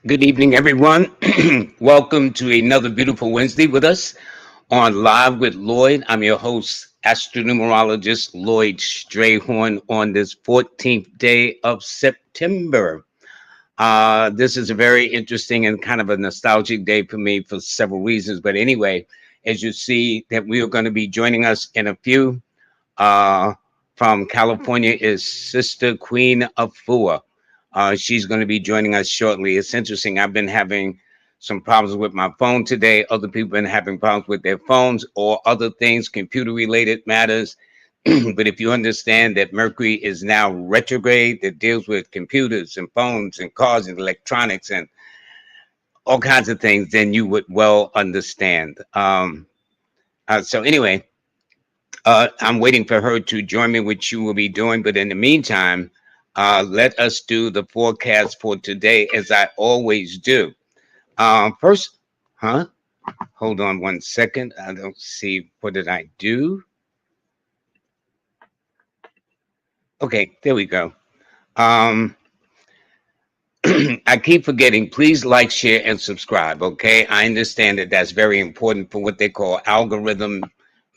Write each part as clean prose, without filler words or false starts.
Good evening, everyone. Welcome to another beautiful Wednesday with us on Live with Lloyd. I'm your host, astronumerologist Lloyd Strayhorn, on this 14th day of September. This is a very interesting and kind of a nostalgic day for me for several reasons. But anyway, as you see, that we are going to be joining us in a few. Uh, from California is Sister Queen Afua. She's going to be joining us shortly. It's interesting. I've been having some problems with my phone today. Other people have been having problems with their phones or other things, computer related matters. But if you understand that Mercury is now retrograde, that deals with computers and phones and cars and electronics and all kinds of things, then you would well understand. So anyway, I'm waiting for her to join me, which she will be doing. But in the meantime, let us do the forecast for today, as I always do. First, huh? Hold on one second. I don't see. What did I do? Okay, there we go. Um, I keep forgetting. Please like, share, and subscribe. Okay, I understand that that's very important for what they call algorithm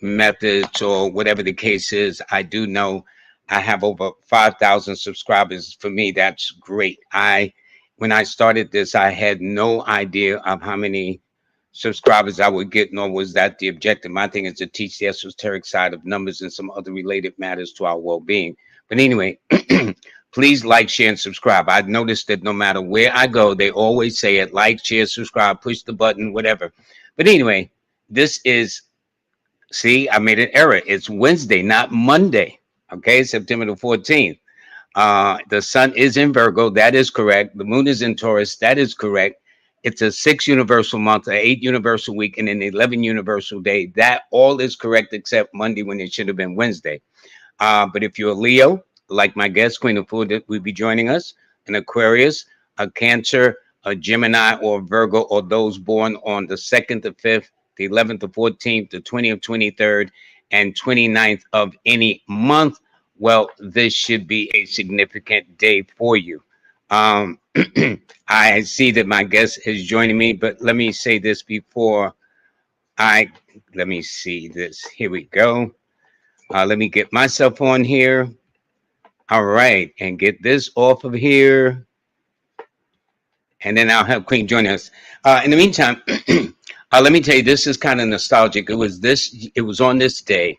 methods or whatever the case is. I do know I have over 5,000 subscribers. For me, that's great. When I started this, I had no idea of how many subscribers I would get, nor was that the objective. My thing is to teach the esoteric side of numbers and some other related matters to our well-being. But anyway, please like, share, and subscribe. I've noticed that no matter where I go, they always say it: like, share, subscribe, push the button, whatever. But anyway, this is, see, I made an error. It's Wednesday, not Monday. Okay, September the 14th. The sun is in Virgo. That is correct. The moon is in Taurus. That is correct. It's a 6 universal month, an 8 universal week, and an 11 universal day. That all is correct except Monday, when it should have been Wednesday. But if you're a Leo, like my guest, Queen of Food, that will be joining us, an Aquarius, a Cancer, a Gemini, or Virgo, or those born on the 2nd, the 5th, the 11th, the 14th, the 20th, 23rd, and 29th of any month, well, this should be a significant day for you. Um, I see that my guest is joining me, but let me say this before I let me see this. Here we go. Let me get myself on here. All right, and get this off of here, and then I'll have Queen join us. In the meantime, let me tell you, this is kind of nostalgic. It was on this day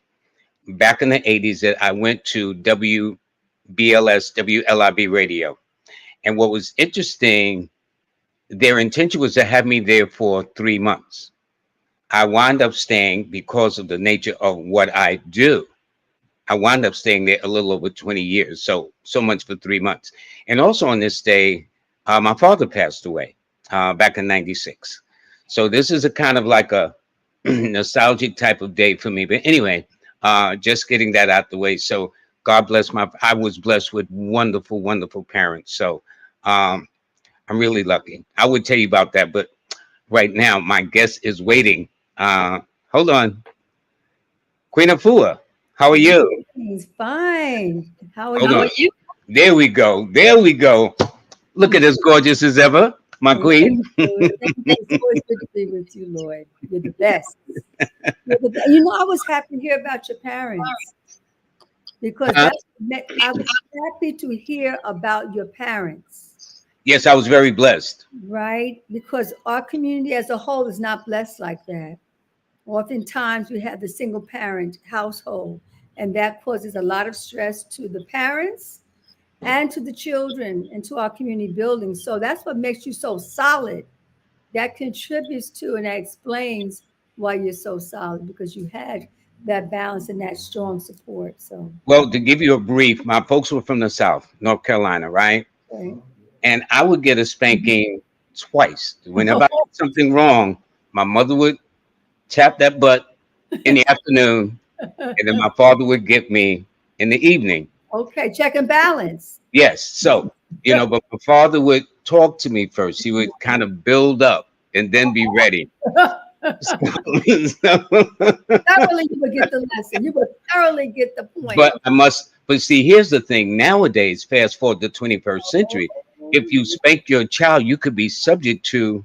back in the 80s that I went to WBLS, WLIB radio. And what was interesting, their intention was to have me there for 3 months. I wound up staying because of the nature of what I do. I wound up staying there a little over 20 years. So much for 3 months. And also on this day, my father passed away back in 96. So this is a kind of like a nostalgic type of day for me. But anyway, just getting that out the way. So God bless I was blessed with wonderful, wonderful parents. So I'm really lucky. I would tell you about that. But right now, my guest is waiting. Hold on. Queen Afua, how are you? He's fine. How are Hold you? on. There we go. There we go. Look at as gorgeous as ever, my queen. It's always good to be with you, Lloyd. You're the best. You know, I was happy to hear about your parents because Uh, I was happy to hear about your parents, yes, I was very blessed. right? Because our community as a whole is not blessed like that. Oftentimes, we have the single parent household, and that causes a lot of stress to the parents and to the children and to our community building. So that's what makes you so solid. That contributes to and that explains why you're so solid because you had that balance and that strong support. So, Well, to give you a brief, my folks were from the South, North Carolina, right? okay. And I would get a spanking twice. Whenever I did something wrong, my mother would tap that butt in the afternoon, and then my father would get me in the evening. Okay, check and balance. Yes. So, but my father would talk to me first. He would kind of build up and then be ready. Thoroughly, you would get the lesson. You would thoroughly get the point. But see, here's the thing. Nowadays, fast forward to 21st century, if you spank your child, you could be subject to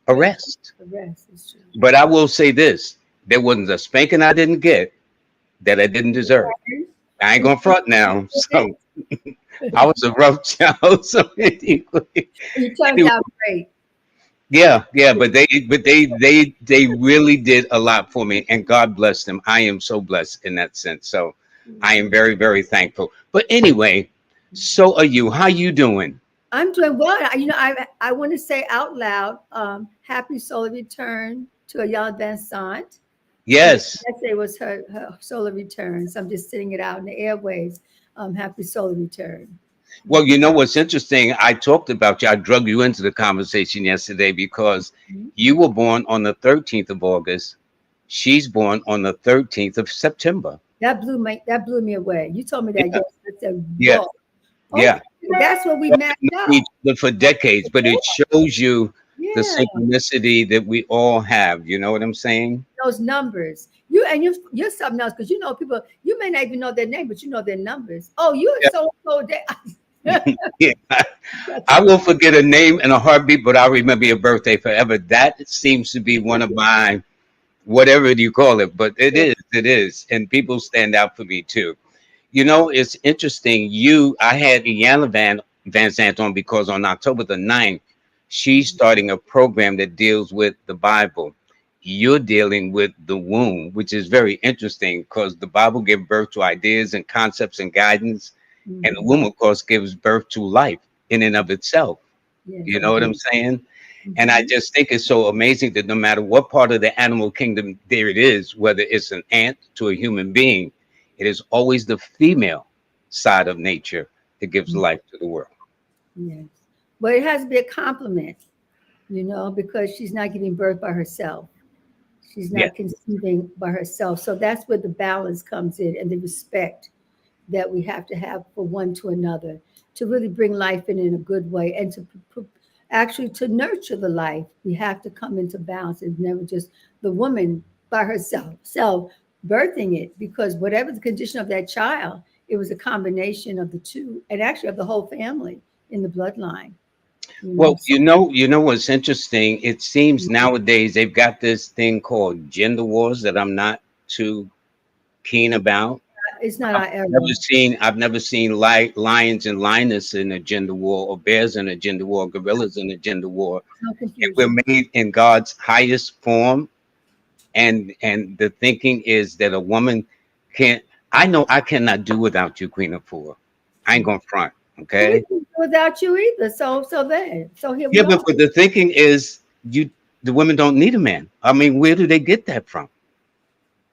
Yeah, arrest. the rest is true. But I will say this: there wasn't a spanking I didn't get that I didn't deserve. I ain't You gonna front now. So I was a rough child. So anyway, you turned anyway, out great. yeah, yeah. But they really did a lot for me, and God bless them. I am so blessed in that sense. So I am very, very thankful. But anyway, so are you? How you doing? I'm doing well. I want to say out loud, happy solar return to a young dansant. Yes. Yesterday was her solar return, so I'm just sitting it out in the airways. Happy solar return. Well, you know what's interesting? I talked about you. I drug you into the conversation yesterday because Mhm. you were born on the 13th of August. She's born on the 13th of September. That blew me away. You told me that Yeah, yesterday. I said, yeah, "Whoa, okay, yeah. that's what we Well, matched we've known up." each other for decades, but it shows you the Yeah, synchronicity that we all have. You know what I'm saying? those numbers. You're something else because you know people. You may not even know their name, but you know their numbers. Oh, you are so that. Yeah. I will forget a name in a heartbeat, but I'll remember your birthday forever. That seems to be one of my whatever you call it, but it is, and people stand out for me too. You know, it's interesting. I had Iana Van Zant on because on October the 9th, she's starting a program that deals with the Bible. You're dealing with the womb, which is very interesting because the Bible gives birth to ideas and concepts and guidance, and the Mhm. womb, of course, gives birth to life in and of itself. Yes, You I know what I'm do. saying? And I Mhm. just think it's so amazing that no matter what part of the animal kingdom there it is, whether it's an ant to a human being, it is always the female side of nature that gives life to the world. Yes, but it has to be a compliment, because she's not giving birth by herself. She's Yeah. not conceiving by herself. So that's where the balance comes in and the respect that we have to have for one to another to really bring life in a good way and actually to nurture the life. We have to come into balance. It's never just the woman by herself, self birthing it, because whatever the condition of that child, it was a combination of the two and actually of the whole family in the bloodline. Well, So you know what's interesting? It seems nowadays they've got this thing called gender wars that I'm not too keen about. it's not our Never era. seen I've never seen lions and lioness in a gender war, or bears in a gender war, gorillas in a gender war. No And we're confusion. made in God's highest form, and the thinking is that a woman can't. I know I cannot do without you, Queen of Four. I ain't gonna front, Well, we okay? can do without you either. So here Yeah, we are. but the thinking is the women don't need a man. I mean, where do they get that from?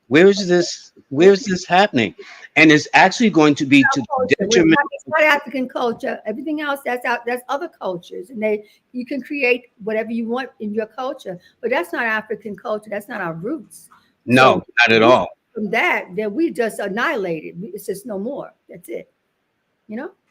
Where's this happening? And it's actually going to be to the Culture. detriment. It's not African culture. Everything else that's out, that's other cultures, and you can create whatever you want in your culture, but that's not African culture. That's not our roots. No, So not at we all. from that, then we just annihilated. It's just no more. That's it.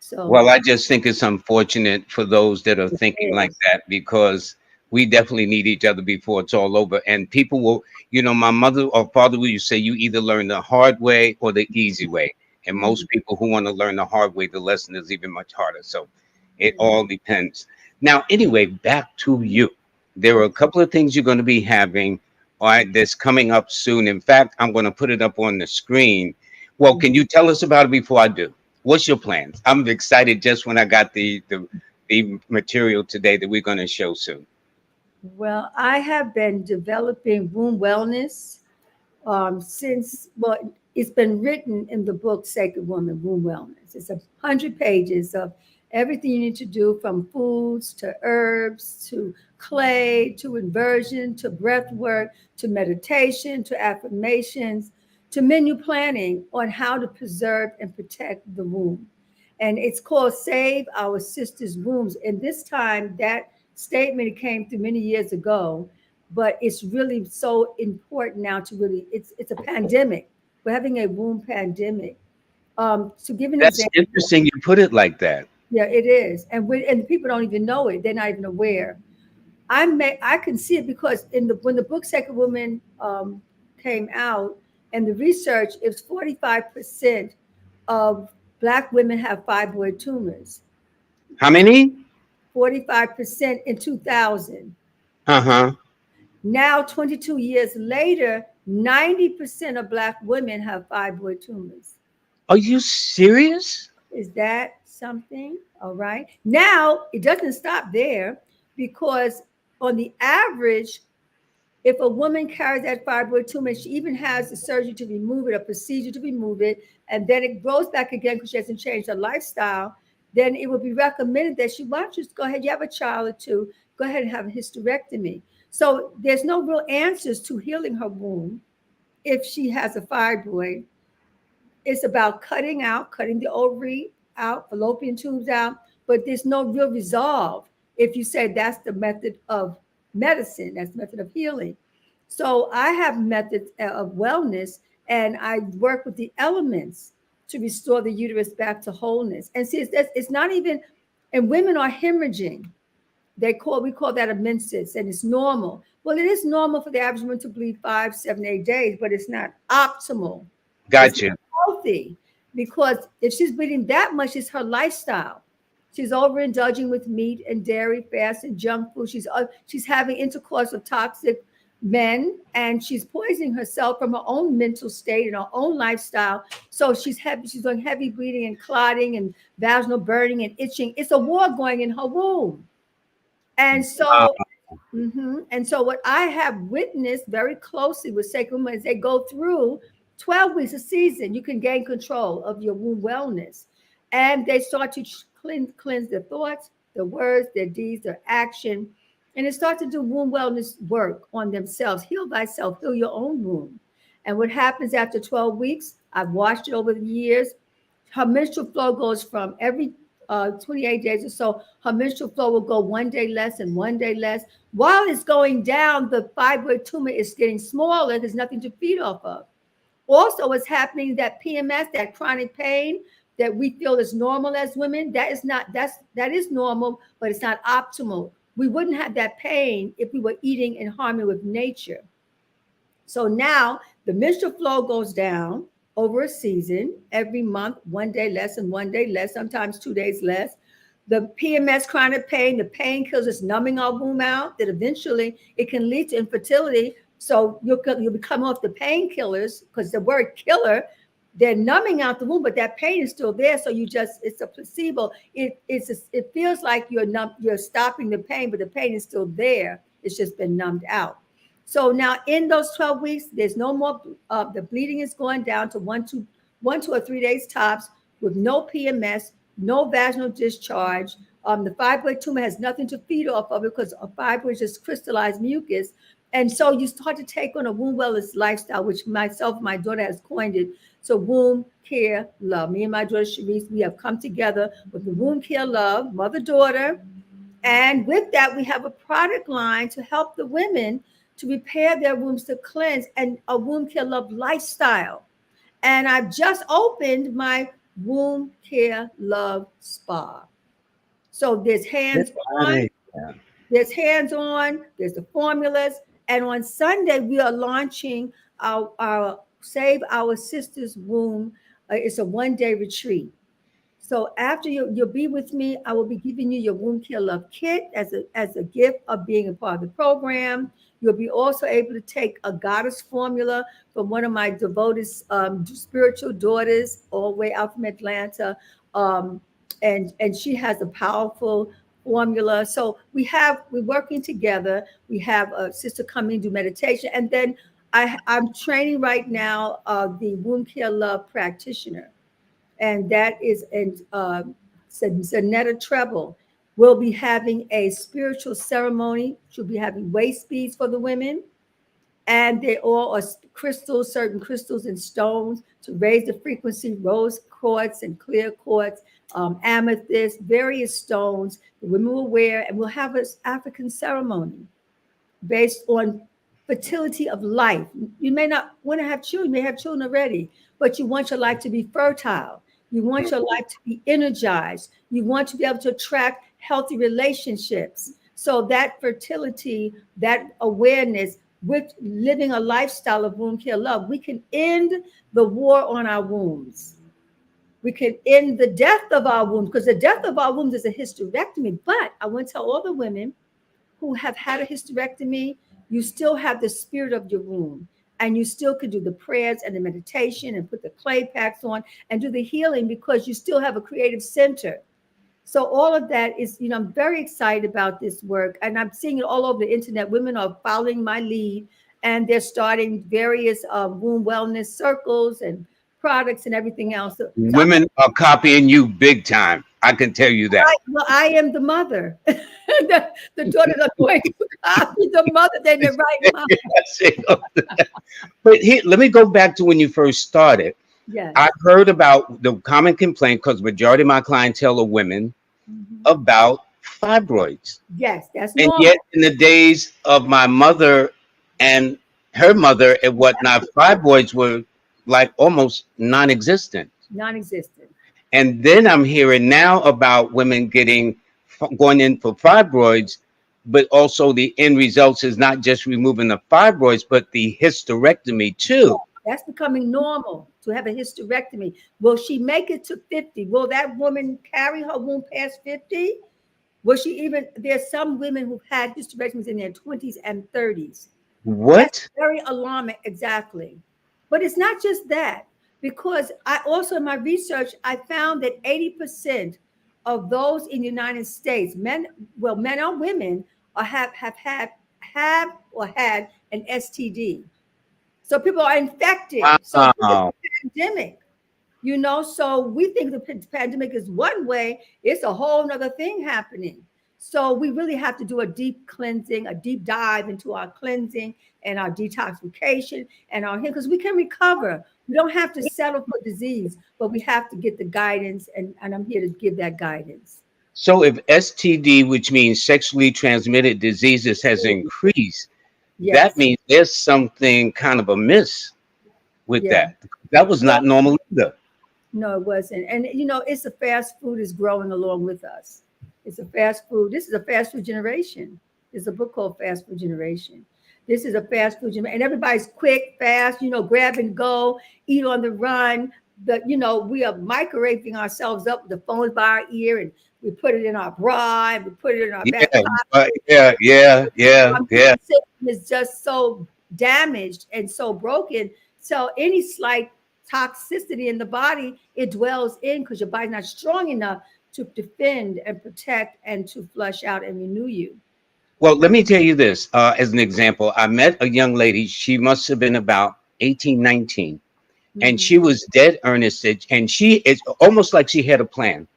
So Well, I just think it's unfortunate for those that are it thinking like is. that, because we definitely need each other before it's all over. And people will, my mother or father will say you either learn the hard way or the easy way. And Mhm. most people who want to learn the hard way, the lesson is even much harder. So it all depends. Now, anyway, back to you. There are a couple of things you're going to be having, all right, that's coming up soon. In fact, I'm going to put it up on the screen. Well, can you tell us about it before I do? What's your plans? I'm excited just when I got the material today that we're going to show soon. Well, I have been developing womb wellness since, well, it's been written in the book Sacred Woman, Womb Wellness. It's 100 pages of everything you need to do, from foods to herbs to clay to inversion to breath work to meditation to affirmations to menu planning on how to preserve and protect the womb. And it's called Save Our Sisters' Wombs. And this time, that statement came through many years ago, but it's really so important now to really, it's a pandemic. We're having a womb pandemic. To give an That's example, interesting. You put it like that. yeah, it is, and people don't even know it. They're not even aware. I can see it because when the book Sacred Woman came out, and the research is 45% of Black women have fibroid tumors. How many? 45% in 2000. Uh-huh. Now, 22 years later, 90% of Black women have fibroid tumors. Are you serious? Is that something? All right. Now, it doesn't stop there because, on the average, if a woman carries that fibroid tumor, she even has the surgery to remove it, a procedure to remove it, and then it grows back again because she hasn't changed her lifestyle, then it would be recommended that she, why don't you just go ahead, you have a child or two, go ahead and have a hysterectomy. So there's no real answers to healing her womb if she has a fibroid. It's about cutting the ovary out, fallopian tubes out, but there's no real resolve if you say that's the method of medicine, that's the method of healing. So I have methods of wellness, and I work with the elements to restore the uterus back to wholeness. And see, it's not even, and women are hemorrhaging. We call that a menses, and it's normal. Well, it is normal for the average woman to bleed 5, 7, 8 days, but it's not optimal. It's Gotcha. not healthy, because if she's bleeding that much, it's her lifestyle. She's overindulging with meat and dairy, fast and junk food. She's having intercourse with toxic men, and she's poisoning herself from her own mental state and her own lifestyle. So she's heavy. She's doing heavy bleeding and clotting and vaginal burning and itching. It's a war going in her womb. And Wow. so, and so what I have witnessed very closely with sacred women is they go through 12 weeks a season. You can gain control of your womb wellness. And they start to cleanse their thoughts, their words, their deeds, their action. And they start to do womb wellness work on themselves. Heal thyself, heal your own womb. And what happens after 12 weeks, I've watched it over the years. Her menstrual flow goes from every 28 days or so, her menstrual flow will go 1 day less and 1 day less. While it's going down, the fibroid tumor is getting smaller. There's nothing to feed off of. Also, what's happening, that PMS, that chronic pain that we feel is normal as women, that is normal, but it's not optimal. We wouldn't have that pain if we were eating in harmony with nature. So now the menstrual flow goes down over a season, every month, 1 day less and 1 day less, sometimes 2 days less. The PMS, chronic pain, the painkillers is numbing our womb out, that eventually it can lead to infertility. So you'll become off the painkillers, because the word killer, they're numbing out the womb, but that pain is still there. So it's a placebo. It feels like you're stopping the pain, but the pain is still there. It's just been numbed out. So now in those 12 weeks, there's no more, the bleeding is going down to 1, 2, or 3 days tops, with no PMS, no vaginal discharge. The fibroid tumor has nothing to feed off of it, because a fibroid is just crystallized mucus. And so you start to take on a womb wellness lifestyle, which myself, my daughter has coined it. So womb care love. Me and my daughter Sharice, we have come together with the womb care love, mother daughter. And with that, we have a product line to help the women to repair their wombs, to cleanse, and a womb care love lifestyle. And I've just opened my womb care love spa. So Nice. there's hands on, there's the formulas. And on Sunday, we are launching our Save Our Sister's Womb. It's a 1 day retreat. So after you'll be with me, I will be giving you your Womb Care Love Kit as a gift of being a part of the program. You'll be also able to take a goddess formula from one of my devoted spiritual daughters, all the way out from Atlanta. Um, and she has a powerful formula. So we're working together. We have a sister coming to do meditation. And then I'm training right now the Womb Care Love practitioner, and that is in Zanetta Treble. We'll be having a spiritual ceremony. She'll be having waist beads for the women, and they all are crystals, certain crystals and stones to raise the frequency, rose quartz and clear quartz, amethyst, various stones the women will wear, and we'll have an African ceremony based on fertility of life. You may not want to have children, you may have children already, but you want your life to be fertile. You want your life to be energized. You want to be able to attract healthy relationships. So that fertility, that awareness, with living a lifestyle of womb care love, we can end the war on our wombs. We can end the death of our wombs, because the death of our wombs is a hysterectomy. But I want to tell all the women who have had a hysterectomy, you still have the spirit of your womb. And you still could do the prayers and the meditation and put the clay packs on and do the healing, because you still have a creative center. So all of that is, I'm very excited about this work, and I'm seeing it all over the internet. Women are following my lead, and they're starting various womb wellness circles and products and everything else. So Women are copying you big time. I can tell you that. I am the mother. The daughters are going to copy the mother. They're the right mom. But here, let me go back to when you first started. Yes. I've heard about the common complaint, because majority of my clientele are women, about fibroids. Yes, that's And normal. yet, in the days of my mother and her mother and whatnot, fibroids were like almost non-existent. Non-existent. And then I'm hearing now about women going in for fibroids, but also the end results is not just removing the fibroids, but the hysterectomy too. That's becoming normal, to have a hysterectomy. Will she make it to 50? Will that woman carry her womb past 50? Will she even? There's some women who've had hysterectomies in their 20s and 30s. That's What? very alarming, exactly. But it's not just that, because I also, in my research, I found that 80% of those in the United States, men or women, have or had an STD. So people are infected. So it's Wow. a pandemic. So we think the pandemic is one way, it's a whole nother thing happening. So we really have to do a deep cleansing, a deep dive into our cleansing and our detoxification and our healing, because we can recover. We don't have to settle for disease, but we have to get the guidance, and I'm here to give that guidance. So if STD, which means sexually transmitted diseases, has increased, that Yes, means there's something kind of amiss with yeah. that. That was Well, not normal either. no, it wasn't. And it's a fast food is growing along with us. It's a fast food. This is a fast food generation. There's a book called Fast Food Generation. This is a fast food generation. And everybody's quick, fast, grab and go, eat on the run. We are microwaving ourselves up with the phones by our ear, and we put it in our bra, and we put it in our back Yeah, pocket. yeah, Our yeah. immune system is just so damaged and so broken. So any slight toxicity in the body, it dwells in, because your body's not strong enough to defend and protect and to flush out and renew you. Well, let me tell you this as an example. I met a young lady. She must have been about 18, 19, and Mhm. she was dead earnest. And she is almost like she had a plan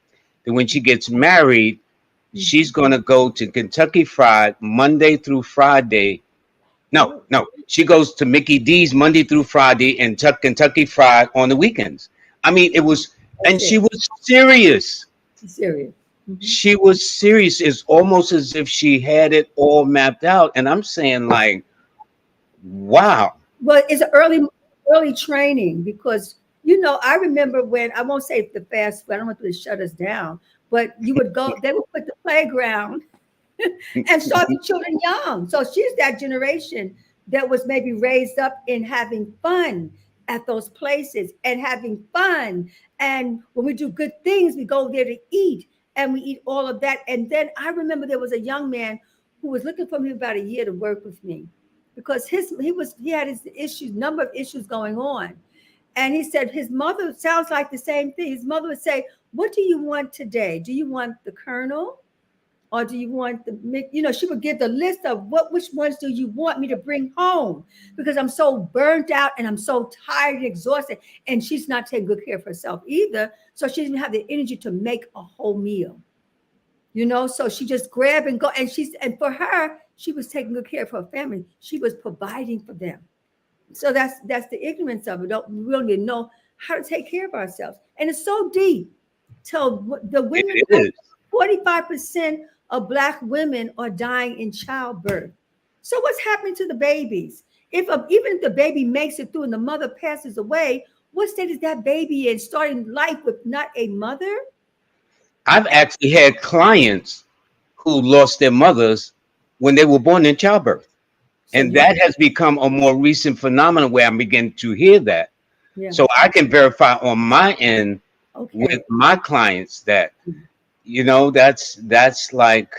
that when she gets married, she's Mhm. going to go to Kentucky Fried Monday through Friday. No, Oh, no. She goes to Mickey D's Monday through Friday and Kentucky Fried on the weekends. I mean, it was, that's and she it. was serious. She's serious. Mhm. She was serious. It's almost as if she had it all mapped out. And I'm saying, like, wow. Well, it's an early training, because I remember when, I won't say the fast food, I don't want them to shut us down, but they would put the playground and start the children young. So she's that generation that was maybe raised up in having fun at those places and having fun. And when we do good things, we go there to eat, and we eat all of that. And then I remember there was a young man who was looking for me about a year to work with me, because he had his issues, number of issues going on. And he said his mother sounds like the same thing. His mother would say, "What do you want today? Do you want the kernel? Or do you want she would give the list of which ones do you want me to bring home? Because I'm so burnt out and I'm so tired and exhausted." And she's not taking good care of herself either. So she doesn't have the energy to make a whole meal. So she just grab and go. And for her, she was taking good care of her family. She was providing for them. So that's the ignorance of it. We don't even know how to take care of ourselves. And it's so deep. So the It women, is. 45% of Black women are dying in childbirth. So what's happening to the babies? Even if the baby makes it through and the mother passes away, what state is that baby in, starting life with not a mother? I've actually had clients who lost their mothers when they were born in childbirth. So And you, that has become a more recent phenomenon where I'm beginning to hear that. yeah. So I can verify on my end with Okay. my clients that, that's like,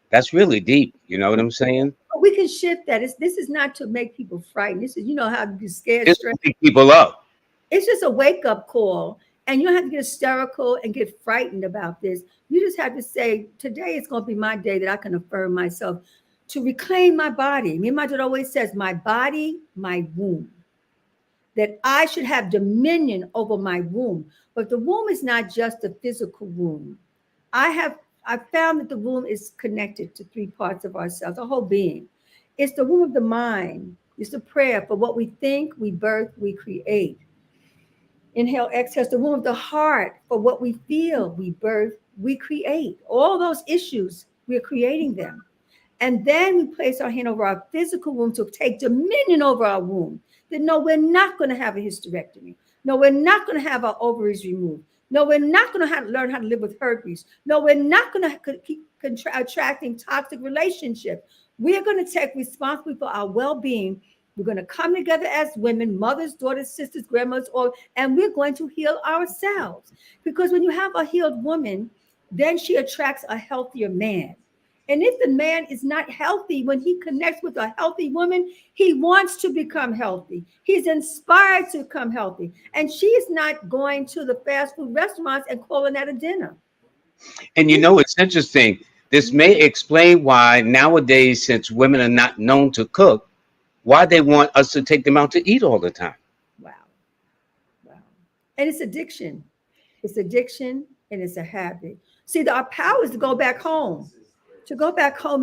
that's really deep. You know what I'm saying? We can shift that. This is not to make people frightened. This is, you know, how you scared Just straight. to wake people up. It's just a wake up call. And you don't have to get hysterical and get frightened about this. You just have to say, today is going to be my day that I can affirm myself to reclaim my body. Me and my daughter always says, my body, my womb. That I should have dominion over my womb. But the womb is not just a physical womb. I found that the womb is connected to three parts of ourselves, a whole being. It's the womb of the mind. It's the prayer for what we think, we birth, we create. Inhale, exhale. It's the womb of the heart for what we feel, we birth, we create. All those issues, we're creating them. And then we place our hand over our physical womb to take dominion over our womb. Then no, we're not going to have a hysterectomy. No, we're not going to have our ovaries removed. No, we're not going to learn how to live with herpes. No, we're not going to keep attracting toxic relationships. We are going to take responsibility for our well-being. We're going to come together as women, mothers, daughters, sisters, grandmothers, all, and we're going to heal ourselves. Because when you have a healed woman, then she attracts a healthier man. And if the man is not healthy, when he connects with a healthy woman, he wants to become healthy. He's inspired to become healthy. And she is not going to the fast food restaurants and calling that a dinner. And it's interesting. This may explain why nowadays, since women are not known to cook, why they want us to take them out to eat all the time. Wow. Wow. And it's addiction. It's addiction and it's a habit. See, our power is to go back home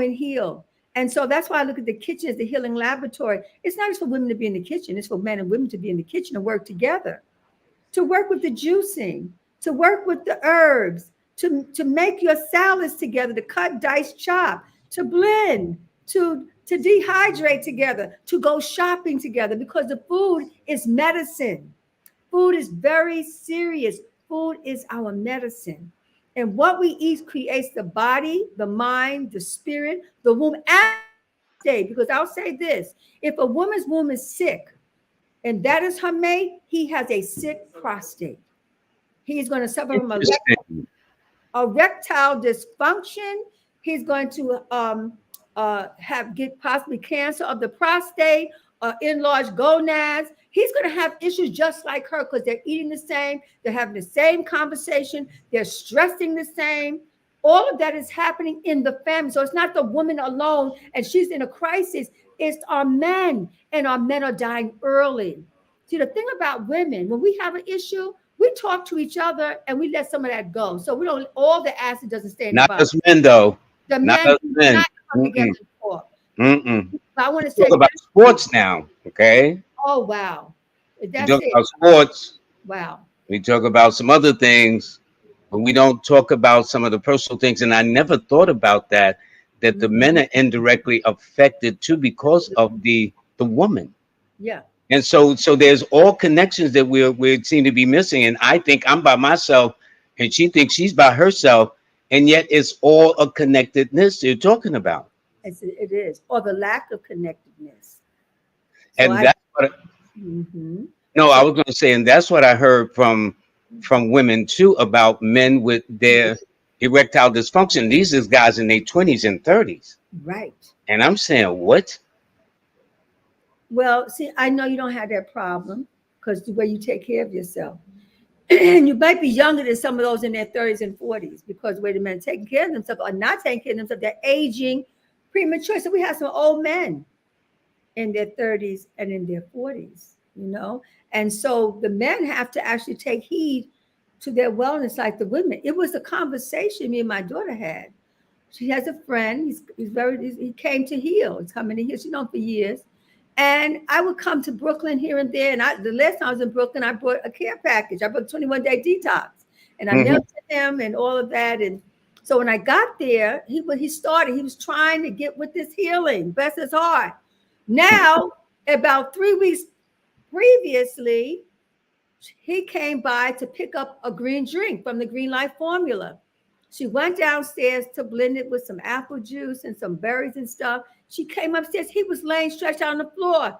and heal. And so that's why I look at the kitchen as the healing laboratory. It's not just for women to be in the kitchen, it's for men and women to be in the kitchen and work together, to work with the juicing, to work with the herbs, to make your salads together, to cut, dice, chop, to blend, to dehydrate together, to go shopping together, because the food is medicine. Food is very serious. Food is our medicine. And what we eat creates the body, the mind, the spirit, the womb, and the prostate. Because I'll say this, if a woman's womb is sick and that is her mate, he has a sick prostate. He's going to suffer from Interesting. erectile dysfunction. He's going to get possibly cancer of the prostate, enlarged gonads. He's going to have issues just like her because they're eating the same, they're having the same conversation, they're stressing the same. All of that is happening in the family. So it's not the woman alone and she's in a crisis. It's our men, and our men are dying early. See, the thing about women, when we have an issue, we talk to each other and we let some of that go. So we don't, all the acid doesn't stay in the Not body. us men, though. The Not men us do men. not come together Mm-mm. and talk. Mm-mm. But I want to We say, talk about sports now, okay? oh, wow. We That's talk it. about sports. Wow. We talk about some other things, but we don't talk about some of the personal things. And I never thought about that the men Mhm. are indirectly affected too because of the woman. Yeah. And so there's all connections that we seem to be missing. And I think I'm by myself, and she thinks she's by herself, and yet it's all a connectedness you're talking about. It is. Or the lack of connectedness. So And I, that's what mhm. no, I So was going to say, and that's what I heard from women too about men with their erectile dysfunction. These is guys in their 20s and 30s, right. and I'm saying, what? Well, see, I know you don't have that problem because the way you take care of yourself. And you might be younger than some of those in their 30s and 40s because wait a minute, taking care of themselves or not taking care of themselves, they're aging premature. So we have some old men in their 30s and in their 40s, you know? And so the men have to actually take heed to their wellness like the women. It was a conversation me and my daughter had. She has a friend. He came to heal. He's coming to heal. She's known for years. And I would come to Brooklyn here and there. And the last time I was in Brooklyn, I brought a care package. I brought a 21-day detox. And I Hmm. mailed it to him and all of that. And so when I got there, he was trying to get with this healing, bless his heart. Now, about 3 weeks previously, he came by to pick up a green drink from the Green Life formula. She went downstairs to blend it with some apple juice and some berries and stuff. She came upstairs. He was laying stretched out on the floor.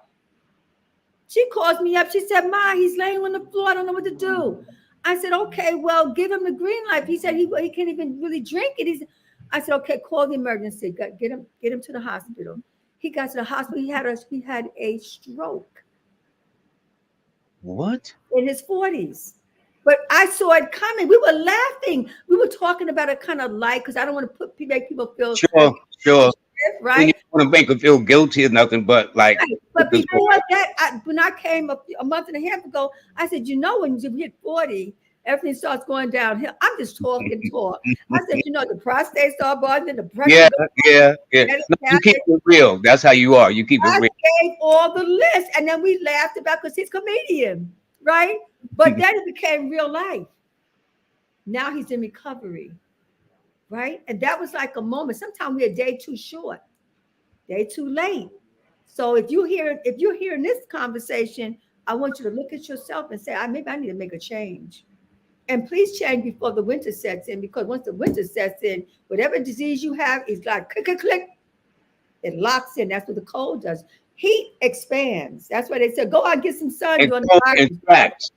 She calls me up. She said, Ma, he's laying on the floor. I don't know what to do. I said, okay, well, give him the green light. He said he can't even really drink it. I said, okay, call the emergency. Get him to the hospital. He got to the hospital. He had a stroke What? in his 40s. But I saw it coming. We were laughing. We were talking about it kind of light because I don't want to make people feel Sure, sure. Well, you right. don't want to make her feel guilty or nothing, but like, Right. put But this before that, when I came a month and a half ago, I said, when you hit 40, everything starts going downhill. I'm just talking talk. I said, the prostate start bothering, the pressure Yeah, goes yeah, yeah. up, No, you keep it real. That's how you are. You keep it I real. gave all the list, and then we laughed about because he's a comedian, right? But then it became real life. Now he's in recovery, right? And that was like a moment. Sometimes we're a day too short, day too late. So if you're hearing this conversation, I want you to look at yourself and say, maybe I need to make a change. And please change before the winter sets in, because once the winter sets in, whatever disease you have is like click, click, click, it locks in. That's what the cold does. Heat expands. That's why they said, go out and get some sun And during so the in garden. fact,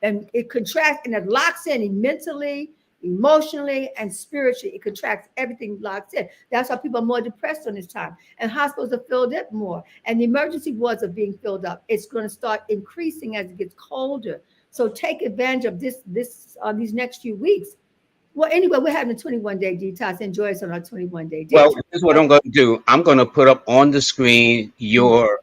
And it contracts and it locks in mentally, emotionally, and spiritually. It contracts, everything locks in. That's why people are more depressed on this time. And hospitals are filled up more. And the emergency wards are being filled up. It's going to start increasing as it gets colder. So take advantage of these next few weeks. Well, anyway, we're having a 21-day detox. Enjoy us on our 21-day well, detox. here's what I'm going to do. I'm going to put up on the screen your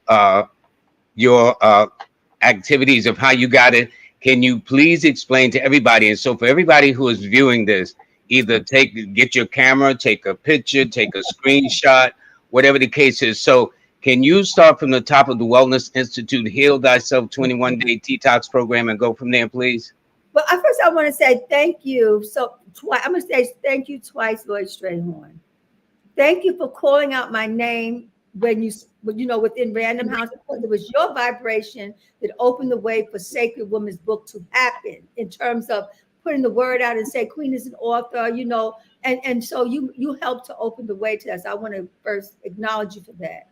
activities of how you got it. Can you please explain to everybody? And so for everybody who is viewing this, either get your camera, take a picture, take a screenshot, whatever the case is. So can you start from the top of the Wellness Institute Heal Thyself 21-day detox program and go from there, please? But first, I want to say thank you. So I'm going to say thank you twice, Lloyd Strayhorn. Thank you for calling out my name within Random House, because it was your vibration that opened the way for Sacred Women's Book to happen, in terms of putting the word out and say Queen is an author, and so you helped to open the way to that. So I want to first acknowledge you for that.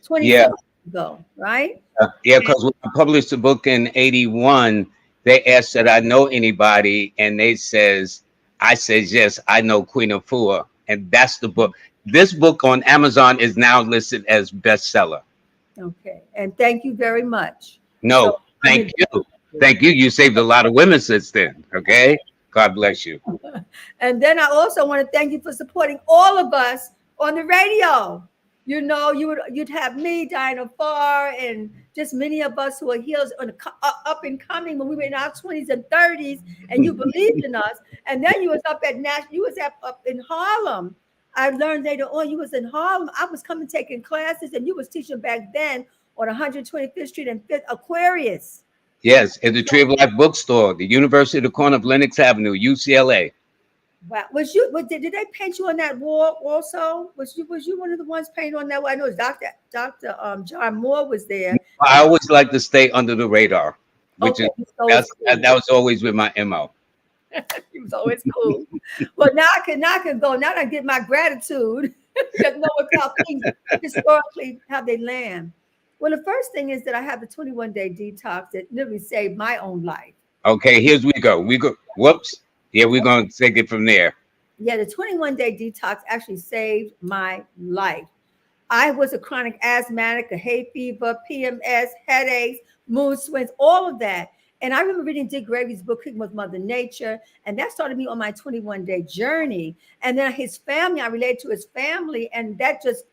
20 Yeah. something ago, right? Yeah, because when I published the book in 81, they asked that I know anybody, and I says, yes, I know Queen Afua. And that's the book. This book on Amazon is now listed as bestseller. Okay. And thank you very much. So No, I'm thank you. Thank you. You saved a lot of women since then. Okay. God bless you. And then I also want to thank you for supporting all of us on the radio. You'd have me, Diana Farr, and just many of us who are healers up and coming when we were in our 20s and 30s, and you believed in us. And then you was up in Harlem. I learned later on you was in Harlem. I was coming taking classes, and you was teaching back then on 125th Street and 5th Aquarius. Yes, at the Tree of Life bookstore, the University of the corner of Lenox Avenue, UCLA. Wow. Did they paint you on that wall also? Was you one of the ones painted on that wall? I know Dr. John Moore was there. I always like to stay under the radar, which Okay, is he's always cool. that was always with my MO. He was always cool. Well, now I can go. Now I get my gratitude. Because know how things historically how they land. Well, the first thing is that I have the 21-day detox that literally saved my own life. Okay, here's we go. We go. Whoops. Yeah, we're gonna take it from there. Yeah, the 21-day detox actually saved my life. I was a chronic asthmatic, a hay fever, PMS, headaches, mood swings, all of that. And I remember reading Dick Gregory's book, Cooking with Mother Nature, and that started me on my 21-day journey. And then his family, I related to his family, and that just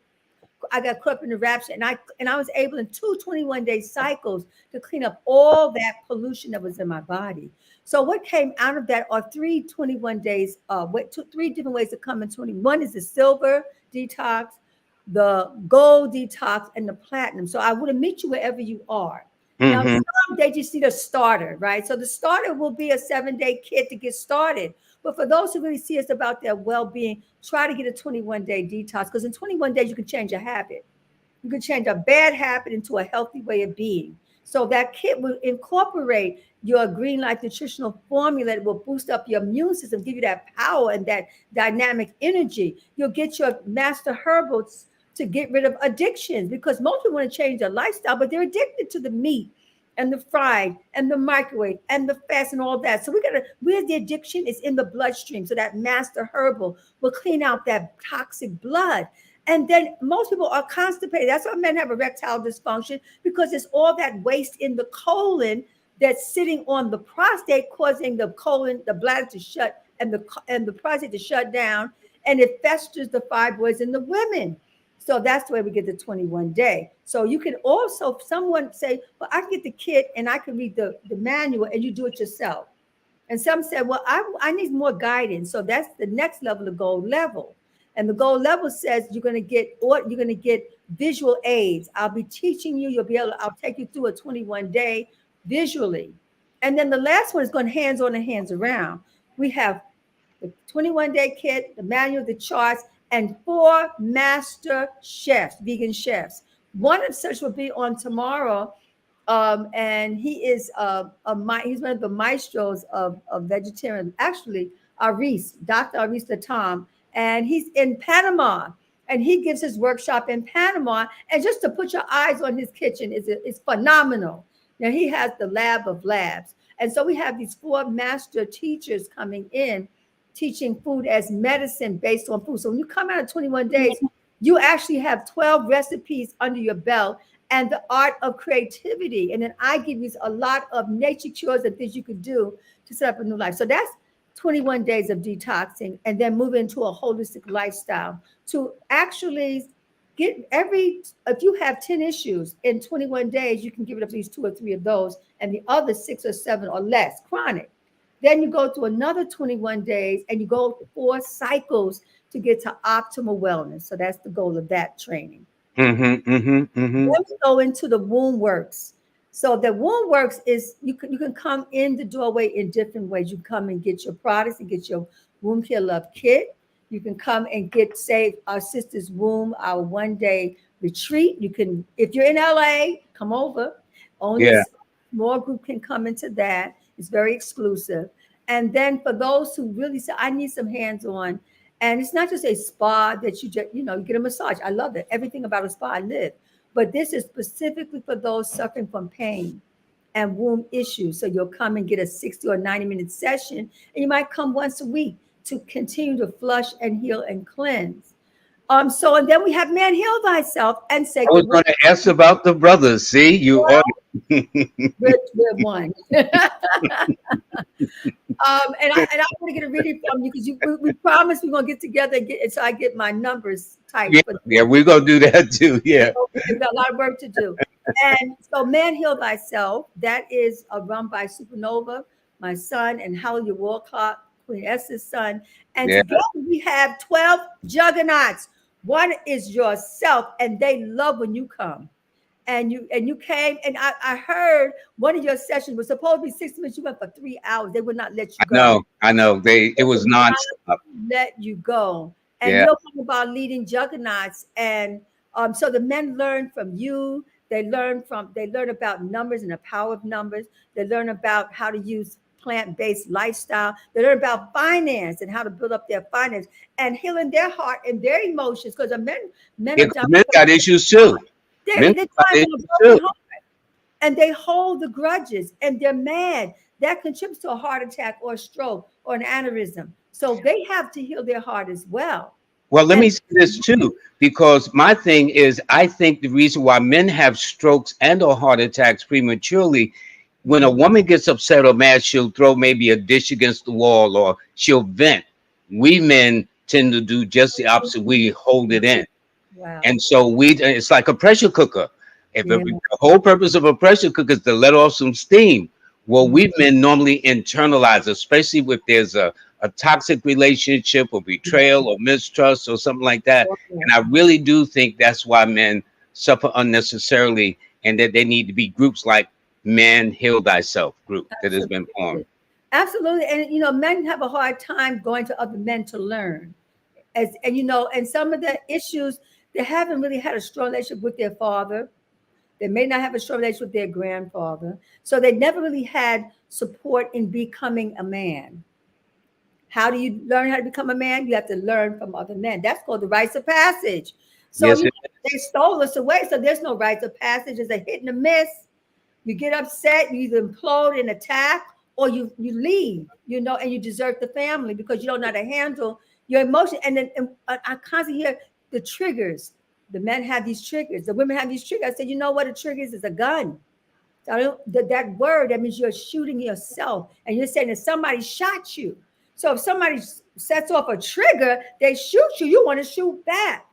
I got caught up in the rapture, and I was able in 21-day cycles to clean up all that pollution that was in my body. So what came out of that are three 21 days. Three different ways to come in 21 is the silver detox, the gold detox, and the platinum. So I want to meet you wherever you are. Now, Hmm. some they just need a starter, right? So the starter will be a 7-day kit to get started. But for those who really see us about their well-being, try to get a 21-day detox, because in 21 days you can change a habit. You can change a bad habit into a healthy way of being. So that kit will incorporate your Green Life nutritional formula that will boost up your immune system, give you that power and that dynamic energy. You'll get your master herbals to get rid of addictions, because most people want to change their lifestyle, but they're addicted to the meat and the fried and the microwave and the fast and all that. So we gotta, where's the addiction? It's in the bloodstream. So that master herbal will clean out that toxic blood. And then most people are constipated. That's why men have erectile dysfunction, because it's all that waste in the colon that's sitting on the prostate, causing the colon, the bladder to shut, and the prostate to shut down, and it festers the fibroids in the women. So that's the way we get the 21 day. So you can also, someone say, well, I can get the kit and I can read the manual and you do it yourself. And some said, well, I need more guidance. So that's the next level, the gold level. And the gold level says you're going to get visual aids. I'll be teaching you. You'll be able. I'll take you through a 21 day visually. And then the last one is going hands on and hands around. We have the 21 day kit, the manual, the charts, and 4 master chefs, vegan chefs. One of such will be on tomorrow, and he is he's one of the maestros of vegetarian. Actually, Aris, Dr. Aris Tom, and he's in Panama, and he gives his workshop in Panama. And just to put your eyes on his kitchen is phenomenal. Now he has the lab of labs, and so we have these 4 master teachers coming in, teaching food as medicine based on food. So when you come out of 21 days, you actually have 12 recipes under your belt and the art of creativity. And then I give you a lot of nature cures and things you could do to set up a new life. So that's 21 days of detoxing, and then move into a holistic lifestyle to actually if you have 10 issues in 21 days, you can give it at least 2 or 3 of those, and the other 6 or 7 or less chronic. Then you go to another 21 days and you go 4 cycles to get to optimal wellness. So that's the goal of that training. Then we go into the womb works. So the womb works is you can come in the doorway in different ways. You come and get your products and get your womb care love kit. You can come and get, say, our sister's womb, our 1-day retreat. You can, if you're in LA, come over. Only a small group can come into that. It's very exclusive. And then for those who really say, I need some hands-on, and it's not just a spa that you just, you get a massage. I love it. Everything about a spa I live. But this is specifically for those suffering from pain and womb issues. So you'll come and get a 60 or 90-minute session, and you might come once a week to continue to flush and heal and cleanse. So, and then we have Man Heal Thyself and say, I was going to ask about the brothers. See, you well, are. we're one. And I want to get a reading from you because we promised we're gonna get together and so I get my numbers tight. Yeah, we're gonna do that too. Yeah, we've got a lot of work to do. And so, Man Heal Thyself, that is run by Supernova, my son, and Hallelujah Walcott, Queen Esther's son. And together we have 12 juggernauts. One is yourself, and they love when you come. And you came, and I heard one of your sessions was supposed to be 60 minutes. You went for 3 hours. They would not let you go. I know. It was nonstop. Let you go. And you're talking about leading juggernauts. And so the men learn from you. They learn about numbers and the power of numbers. They learn about how to use plant-based lifestyle. They learn about finance and how to build up their finance and healing their heart and their emotions. Because men got issues too. They're trying to and they hold the grudges and they're mad. That contributes to a heart attack or a stroke or an aneurysm. So they have to heal their heart as well. Well, let me say this too, because my thing is, I think the reason why men have strokes and or heart attacks prematurely, when a woman gets upset or mad, she'll throw maybe a dish against the wall or she'll vent. We men tend to do just the opposite. We hold it in. Wow. And so it's like a pressure cooker. The whole purpose of a pressure cooker is to let off some steam. Well, we men normally internalize, especially if there's a toxic relationship or betrayal or mistrust or something like that. And I really do think that's why men suffer unnecessarily, and that they need to be groups like Man Heal Thyself group that has been formed. Absolutely. And, men have a hard time going to other men to learn. And some of the issues, they haven't really had a strong relationship with their father. They may not have a strong relationship with their grandfather. So they never really had support in becoming a man. How do you learn how to become a man? You have to learn from other men. That's called the rites of passage. So they stole us away. So there's no rites of passage. It's a hit and a miss. You get upset, you either implode and attack, or you leave, and you desert the family because you don't know how to handle your emotion. And then I constantly hear the triggers. The men have these triggers, the women have these triggers. I said, you know what a trigger is? It's a gun. So that word, that means you're shooting yourself. And you're saying that somebody shot you. So if somebody sets off a trigger, they shoot you, you want to shoot back.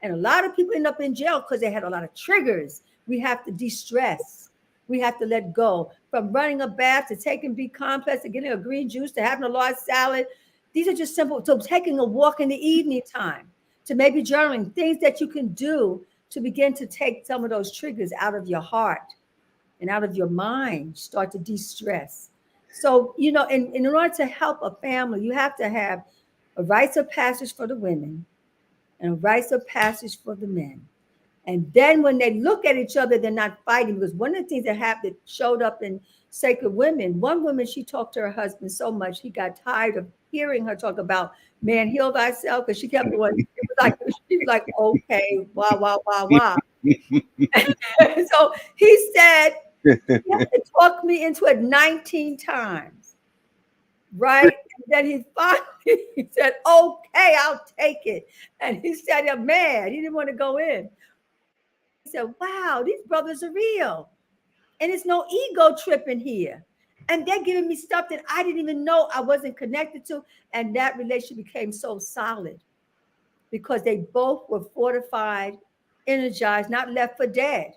And a lot of people end up in jail because they had a lot of triggers. We have to de-stress. We have to let go. From running a bath to taking B complex to getting a green juice to having a large salad. These are just simple. So taking a walk in the evening time, to maybe journaling, things that you can do to begin to take some of those triggers out of your heart and out of your mind, start to de-stress. So, in order to help a family, you have to have a rites of passage for the women and a rites of passage for the men. And then when they look at each other, they're not fighting. Because one of the things that showed up in Sacred Women, one woman, she talked to her husband so much, he got tired of hearing her talk about man, heal thyself, because she kept going. It was like, she was like, okay, wow, wow, wow, wow. So he said, you have to talk me into it 19 times, right? And then he finally he said, okay, I'll take it. And he said, I'm mad. He didn't want to go in. He said, wow, these brothers are real. And it's no ego tripping here. And they're giving me stuff that I didn't even know I wasn't connected to. And that relationship became so solid because they both were fortified, energized, not left for dead.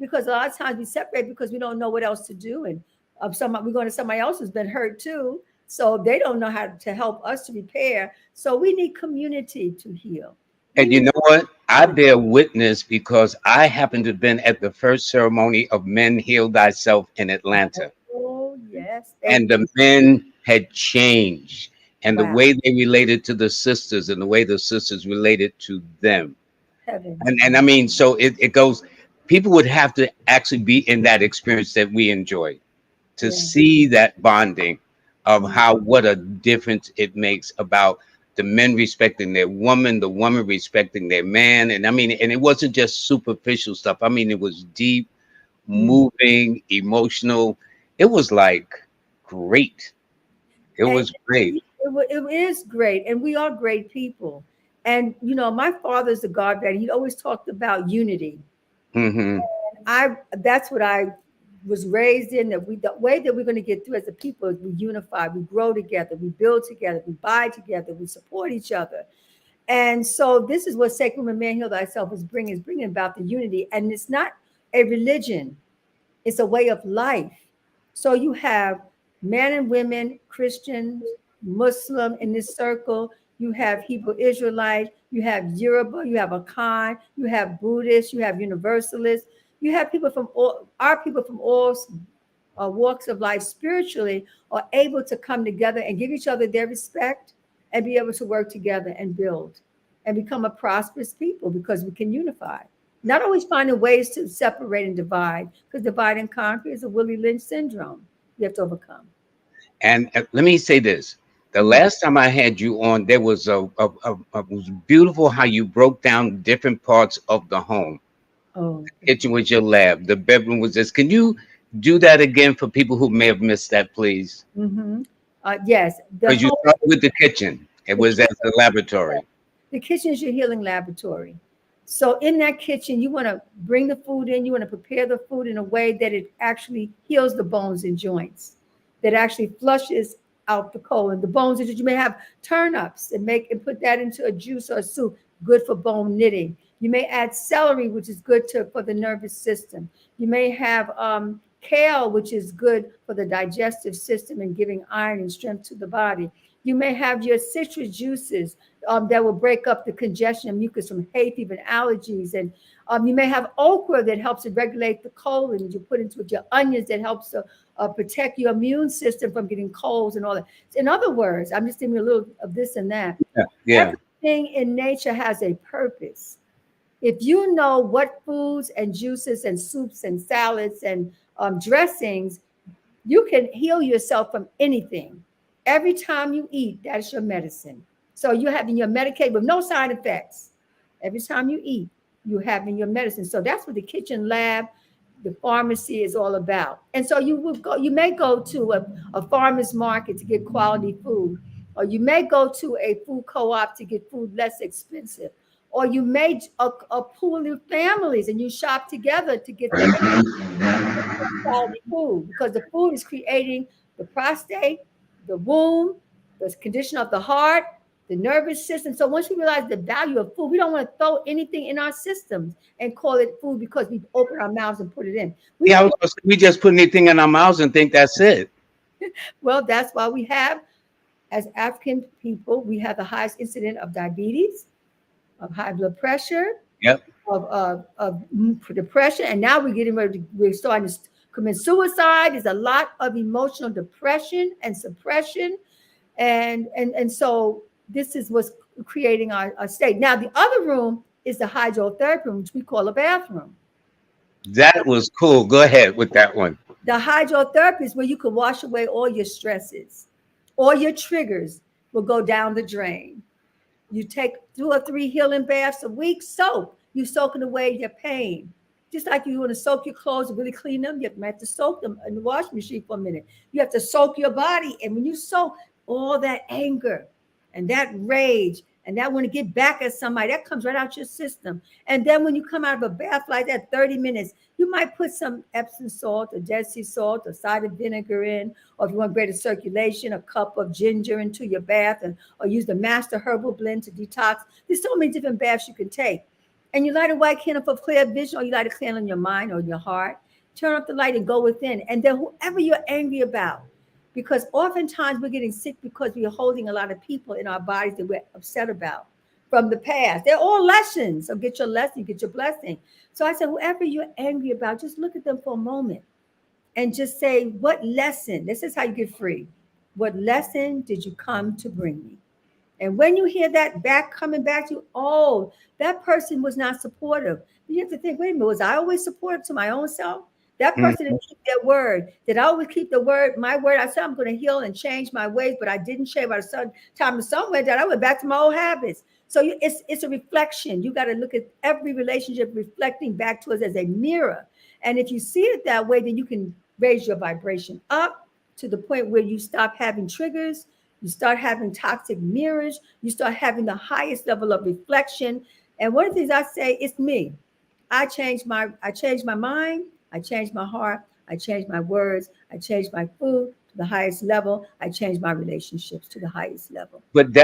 Because a lot of times we separate because we don't know what else to do, and we're going to somebody else who's been hurt too, so they don't know how to help us to repair. So we need community to heal. We And you need. know what? I bear witness because I happened to have been at the first ceremony of Men Heal Thyself in Atlanta. Oh yes, And thank you. the men had changed. And the Wow, way they related to the sisters and the way the sisters related to them. heavens, And I mean, so it goes, people would have to actually be in that experience that we enjoy to yeah. see that bonding of Mm. how what a difference it makes about the men respecting their woman, the woman respecting their man. And I mean, and it wasn't just superficial stuff. I mean, it was deep, Mm. moving, emotional. It was like great. It And was great. it is great, and we are great people. And my father's a God that he always talked about unity. Hmm. I That's what I was raised in, that the way that we're going to get through as a people is we unify, we grow together, we build together, we buy together, we support each other. And so this is what Sacred Women Man Heal Thyself is bringing about the unity. And it's not a religion, it's a way of life. So you have men and women, Christians, Muslim in this circle. You have Hebrew Israelite. You have Yoruba. You have Akan. You have Buddhists. You have Universalists. You have people from all our people from all walks of life spiritually are able to come together and give each other their respect and be able to work together and build and become a prosperous people because we can unify. Not always finding ways to separate and divide, because divide and conquer is a Willie Lynch syndrome we have to overcome. And let me say this. The Mhm. last time I had you on, there was it was beautiful how you broke down different parts of the home. Oh, Kitchen was your lab. The bedroom was this. Can you do that again for people who may have missed that, please? hmm yes. The Because you home, started with the kitchen. It the was as kitchen, the laboratory. the kitchen is your healing laboratory. So in that kitchen, you want to bring the food in. You want to prepare the food in a way that it actually heals the bones and joints, that actually flushes out the colon. The bones that you may have turnips and put that into a juice or a soup, good for bone knitting. You may add celery, which is good for the nervous system. You may have kale, which is good for the digestive system and giving iron and strength to the body. You may have your citrus juices that will break up the congestion and mucus from hay fever and allergies. And you may have okra that helps to regulate the colon. You put into it your onions that helps to protect your immune system from getting colds and all that. In other words, I'm just giving you a little of this and that. Yeah. Yeah. Everything in nature has a purpose. If you know what foods and juices and soups and salads and dressings, you can heal yourself from anything. Every time you eat, that's your medicine. So you're having your Medicaid with no side effects. Every time you eat, you're having your medicine. So that's what the kitchen lab. the pharmacy is all about. And so you may go to a farmer's market to get quality food, or you may go to a food co-op to get food less expensive, or you may a pool of families and you shop together to get the quality food, because the food is creating the prostate, the womb, the condition of the heart, the nervous system. So once we realize the value of food, we don't want to throw anything in our systems and call it food because we open our mouths and put it in. Yeah, we just put anything in our mouths and think that's it. Well, that's why we have, as African people, we have the highest incident of diabetes, of high blood pressure, Yep. of depression, and now we're getting ready. We're starting to commit suicide. There's a lot of emotional depression and suppression, and so this is what's creating our state. Now, the other room is the hydrotherapy room, which we call a bathroom. That was cool. Go ahead with that one. The hydrotherapy is where you can wash away all your stresses, all your triggers will go down the drain. You take 2 or 3 healing baths a week. Soak. You soaking away your pain. Just like you want to soak your clothes and really clean them, you have to soak them in the washing machine for a minute. You have to soak your body. And when you soak, all that anger and that rage and that want to get back at somebody, that comes right out your system. And then when you come out of a bath like that, 30 minutes, you might put some Epsom salt or Dead Sea salt or cider vinegar in, or if you want greater circulation, a cup of ginger into your bath, or use the Master Herbal Blend to detox. There's so many different baths you can take. And you light a white candle for clear vision, or you light a candle in your mind or your heart. Turn off the light and go within. And then whoever you're angry about, because oftentimes we're getting sick because we're holding a lot of people in our bodies that we're upset about from the past. They're all lessons. So get your lesson, get your blessing. So I said, whoever you're angry about, just look at them for a moment and just say, what lesson? This is how you get free. What lesson did you come to bring me? And when you hear that back coming back to you, oh, that person was not supportive. You have to think, wait a minute, was I always supportive to my own self? That person didn't keep their word. Did I always keep the word, my word? I said I'm going to heal and change my ways, but I didn't change. By the time the sun went down, I went back to my old habits. So it's a reflection. You got to look at every relationship reflecting back to us as a mirror. And if you see it that way, then you can raise your vibration up to the point where you stop having triggers. You start having toxic mirrors. You start having the highest level of reflection. And one of the things I say, it's me. I changed my mind. I changed my heart. I changed my words. I changed my food to the highest level. I changed my relationships to the highest level. But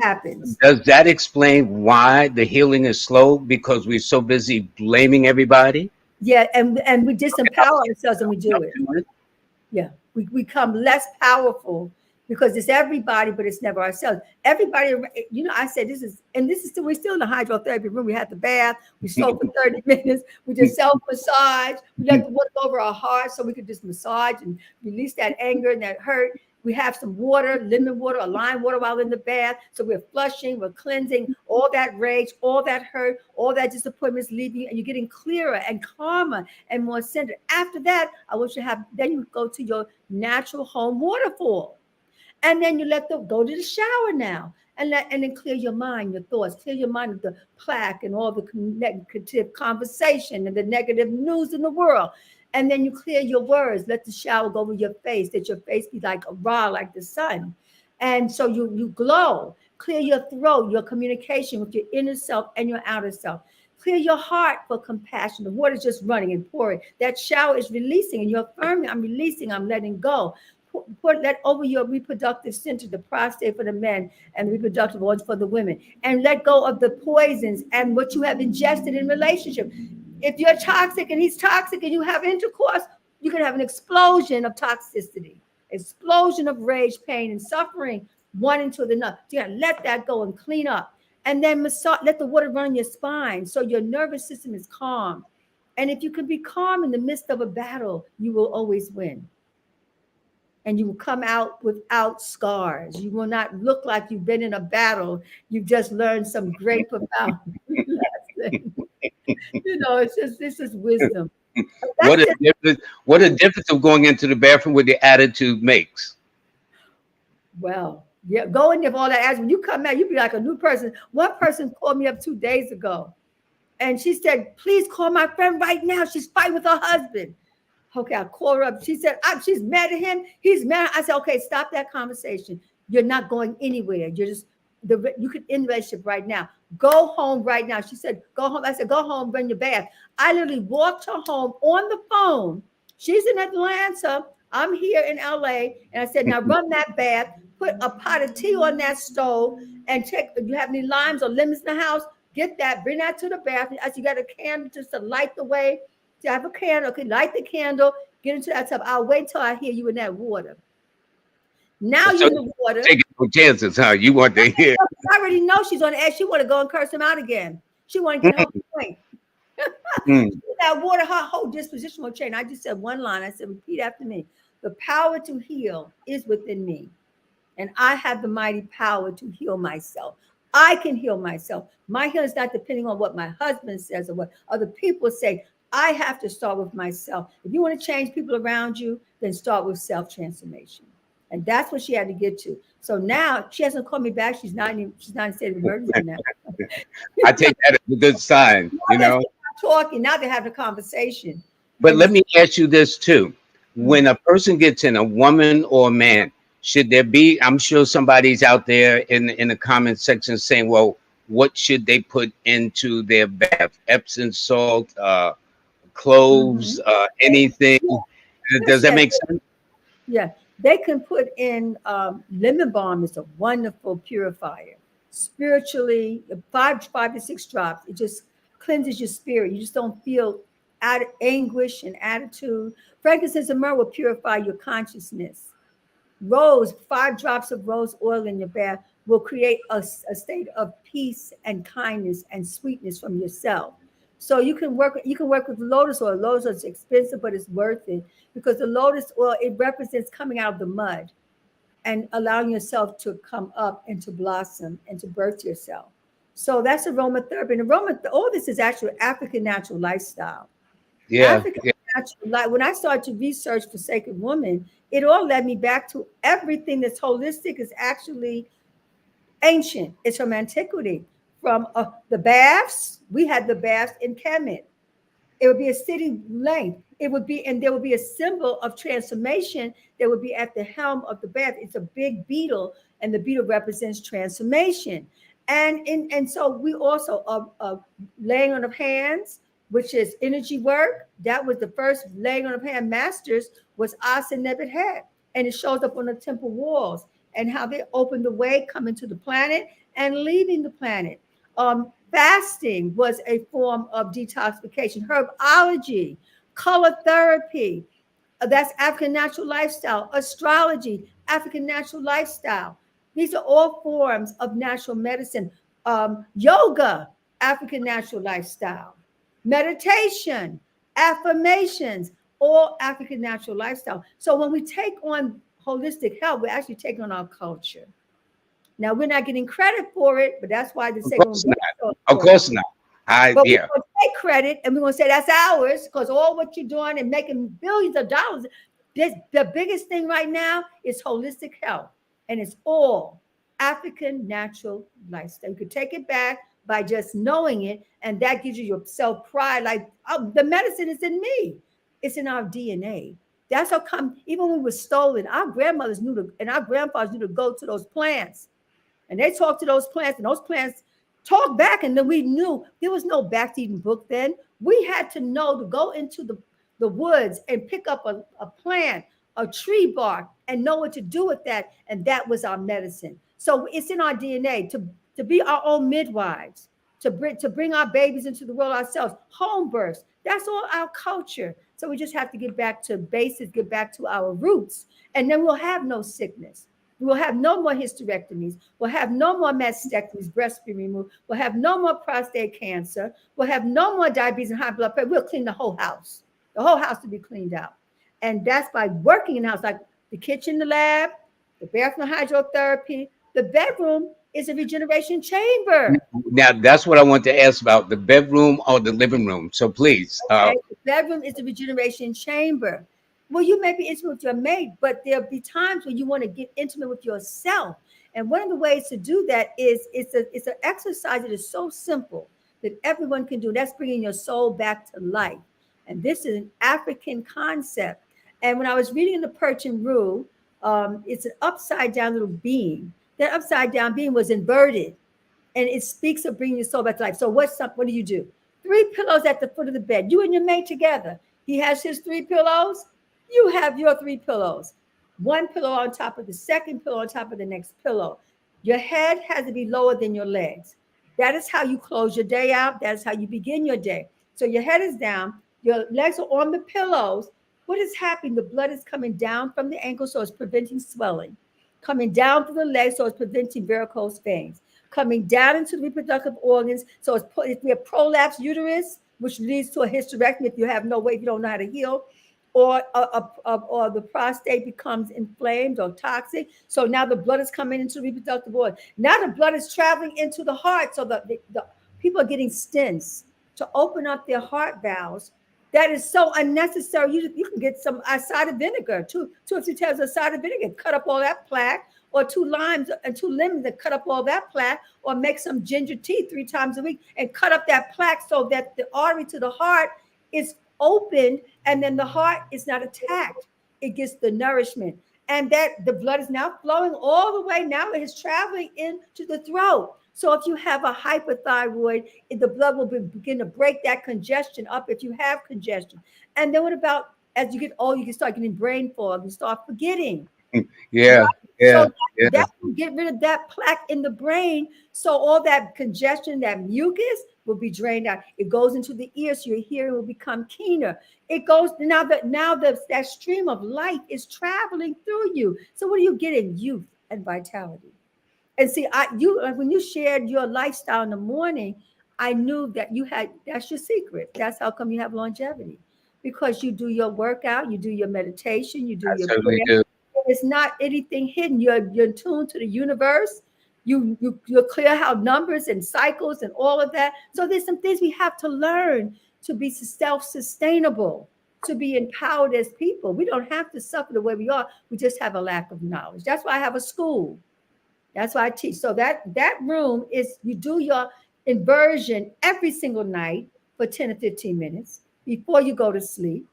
Happens. Does that explain why the healing is slow? Because we're so busy blaming everybody? Yeah, and we disempower ourselves and we do it. Yeah, we become less powerful because it's everybody, but it's never ourselves. Everybody, I said we're still in the hydrotherapy room. We had the bath, we soak for 30 minutes, we just self-massage, we let the water go over our heart so we could just massage and release that anger and that hurt. We have some water, lemon water, or lime water while in the bath. So we're flushing, we're cleansing all that rage, all that hurt, all that disappointment is leaving you, and you're getting clearer and calmer and more centered. After that, I want you to then you go to your natural home waterfall. And then you go to the shower now and then clear your mind, your thoughts, clear your mind of the plaque and all the negative conversation and the negative news in the world. And then you clear your words. Let the shower go over your face, that your face be like a raw, like the sun. And so you glow. Clear your throat, your communication with your inner self and your outer self. Clear your heart for compassion. The water's just running and pouring. That shower is releasing, and you're affirming, I'm releasing, I'm letting go. Put that over your reproductive center, the prostate for the men and the reproductive organs for the women. And let go of the poisons and what you have ingested in relationship. If you're toxic and he's toxic and you have intercourse, you can have an explosion of toxicity, explosion of rage, pain, and suffering, one into the other. You gotta let that go and clean up. And then let the water run your spine so your nervous system is calm. And if you can be calm in the midst of a battle, you will always win. And you will come out without scars. You will not look like you've been in a battle. You've just learned some great profound lesson. This is wisdom. What a difference of going into the bathroom with the attitude makes. Well, yeah, go in there with all that attitude. When you come out, you be like a new person. One person called me up 2 days ago. And she said, please call my friend right now. She's fighting with her husband. Okay, I called her up. She said, she's mad at him. He's mad. I said, okay, stop that conversation. You're not going anywhere. You're just, you could end the relationship right now. Go home right now. She said, go home. I said, go home, run your bath. I literally walked her home on the phone. She's in Atlanta. I'm here in LA. And I said, now run that bath, put a pot of tea on that stove, and check if you have any limes or lemons in the house. Get that, bring that to the bathroom. I said, you got a candle just to light the way. So I have a candle. Okay, light the candle, get into that tub. I'll wait till I hear you in that water. Now So you in the water. taking no chances, huh? You want to hear? I already know she's on the edge. She want to go and curse him out again. She want to get home point. Mm. That water, her whole disposition will change. I just said one line. I said, repeat after me. The power to heal is within me. And I have the mighty power to heal myself. I can heal myself. My healing is not depending on what my husband says or what other people say. I have to start with myself. If you want to change people around you, then start with self-transformation. And that's what she had to get to. So now she hasn't called me back. She's not in state of emergency now. I take that as a good sign, Now you know. talking, now they're having a conversation. But And let me ask you this too. mm, When a person gets in, a woman or a man, should there be, I'm sure somebody's out there in the comment section saying, well, what should they put into their bath? Epsom salt, cloves, mhm. anything. Does Yes, that yes, make sense? yeah, they can put in lemon balm is a wonderful purifier. Spiritually, 5 to 6 drops. It just cleanses your spirit. You just don't feel anguish and attitude. Frankincense and myrrh will purify your consciousness. Rose, 5 drops of rose oil in your bath will create a state of peace and kindness and sweetness from yourself. So you can work with lotus oil. Lotus oil is expensive, but it's worth it because the lotus oil, it represents coming out of the mud and allowing yourself to come up and to blossom and to birth yourself. So that's aromatherapy. And all this is actually African natural lifestyle. Yeah, African yeah. natural life. When I started to research for Sacred Woman, it all led me back to everything that's holistic is actually ancient. It's from antiquity. From the baths, we had the baths in Kemet. It would be a city length. It would be, and there would be a symbol of transformation that would be at the helm of the bath. It's a big beetle, and the beetle represents transformation. And so we also laying on of hands, which is energy work. That was the first laying on of hand masters was Asa Nebuchadnezzar, and it shows up on the temple walls and how they opened the way coming to the planet and leaving the planet. Fasting was a form of detoxification. Herbology, color therapy, that's African natural lifestyle. Astrology, African natural lifestyle. These are all forms of natural medicine. Yoga, African natural lifestyle. Meditation, affirmations, all African natural lifestyle. So when we take on holistic health, we're actually taking on our culture. Now we're not getting credit for it, but that's why the Of Sacred course Book not. is so Of important. course not. I But we're yeah. going to take credit and we're going to say that's ours because all what you're doing and making billions of dollars. The biggest thing right now is holistic health, and it's all African natural lifestyle. You could take it back by just knowing it, and that gives you your self pride. Like, oh, the medicine is in me, it's in our DNA. That's how come even when we were stolen, our grandmothers knew to, and our grandfathers knew to go to those plants and they talked to those plants, and those plants talked back. And then we knew there was no backseating book then. We had to know to go into the woods and pick up a plant, a tree bark, and know what to do with that. And that was our medicine. So it's in our DNA to be our own midwives, to bring our babies into the world ourselves, home births. That's all our culture. So we just have to get back to basics, get back to our roots, and then we'll have no sickness. We will have no more hysterectomies. We'll have no more mastectomies, breast being removed. We'll have no more prostate cancer. We'll have no more diabetes and high blood pressure. We'll clean the whole house to be cleaned out. And that's by working in the house, like the kitchen, the lab, the bathroom hydrotherapy. The bedroom is a regeneration chamber. Now that's what I want to ask about, the bedroom or the living room. So please, Okay, the bedroom is the regeneration chamber. Well, you may be intimate with your mate, but there'll be times when you want to get intimate with yourself. And one of the ways to do that is it's an exercise that is so simple. that everyone can do. That's bringing your soul back to life. And this is an African concept. And when I was reading the Persian rule, it's an upside down little being. That upside down being was inverted, and it speaks of bringing your soul back to life. So what do you do? Three pillows at the foot of the bed. You and your mate together. He has his three pillows. You have your three pillows. One pillow on top of the second pillow on top of the next pillow. Your head has to be lower than your legs. That is how you close your day out. That is how you begin your day. So your head is down. Your legs are on the pillows. What is happening? The blood is coming down from the ankle, so it's preventing swelling. Coming down through the legs, so it's preventing varicose veins. Coming down into the reproductive organs. So if we have prolapsed uterus, which leads to a hysterectomy if you have no way, if you don't know how to heal, or the prostate becomes inflamed or toxic. So now the blood is coming into the reproductive organ. Now the blood is traveling into the heart. So the people are getting stents to open up their heart valves. That is so unnecessary. You can get some cider vinegar, two or three tablets of cider vinegar, cut up all that plaque, or two limes and two lemons and cut up all that plaque, or make some ginger tea 3 times a week and cut up that plaque so that the artery to the heart is opened, and then the heart is not attacked. It gets the nourishment. And that the blood is now flowing all the way. Now it is traveling into the throat. So if you have a hypothyroid, the blood will begin to break that congestion up if you have congestion. And then what about as you get old, you can start getting brain fog, you start forgetting. Right? Yeah, So yeah, yeah. that will get rid of that plaque in the brain. So all that congestion, that mucus will be drained out. It goes into the ear, so your hearing will become keener. It goes that stream of light is traveling through you. So what are you getting? Youth and vitality. And see, when you shared your lifestyle in the morning, I knew that that's your secret. That's how come you have longevity. Because you do your workout, you do your meditation, you do I your certainly prayer. do. It's not anything hidden. You're tuned to the universe. You're clear how numbers and cycles and all of that. So there's some things we have to learn to be self-sustainable, to be empowered as people. We don't have to suffer the way we are. We just have a lack of knowledge. That's why I have a school. That's why I teach. So that room is, you do your inversion every single night for 10 to 15 minutes before you go to sleep.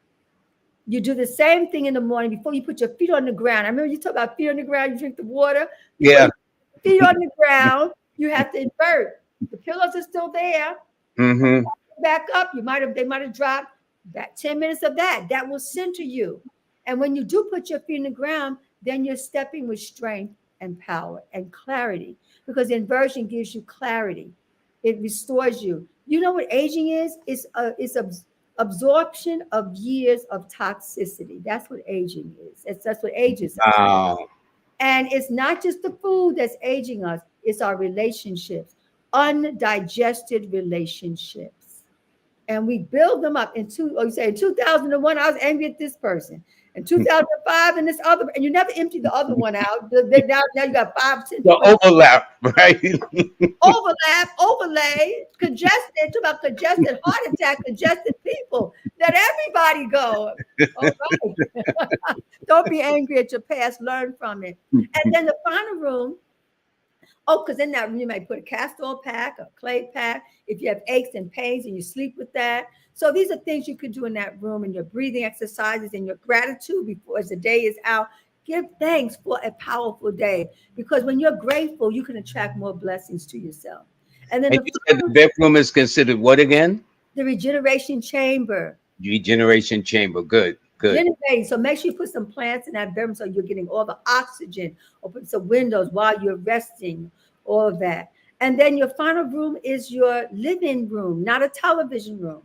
You do the same thing in the morning before you put your feet on the ground. I remember you talk about feet on the ground, you drink the water. Before Yeah. you put your feet on the ground, you have to invert. The pillows are still there. Mm-hmm. Back up. They might have dropped that 10 minutes of that. That will center you. And when you do put your feet in the ground, then you're stepping with strength and power and clarity, because inversion gives you clarity. It restores you. You know what aging is? It's absorption of years of toxicity. That's what aging is. That's what ages us. Wow. And it's not just the food that's aging us, it's our relationships, undigested relationships. And we build them up you say in 2001, I was angry at this person. In 2005, and this other, and you never empty the other one out. Now you got 5, 10 The people overlap, right? overlay, congested, talk about congested heart attack, congested people. Let everybody go. All right. Don't be angry at your past, learn from it. And then the final room, because in that room you might put a castor oil pack, a clay pack, if you have aches and pains and you sleep with that. So these are things you could do in that room, and your breathing exercises and your gratitude before as the day is out. Give thanks for a powerful day, because when you're grateful, you can attract more blessings to yourself. And then And you said the bedroom is considered what again? the regeneration chamber. Regeneration chamber. Good, good. Regenerate. So make sure you put some plants in that bedroom so you're getting all the oxygen. Open some windows while you're resting, all of that. And then your final room is your living room, not a television room,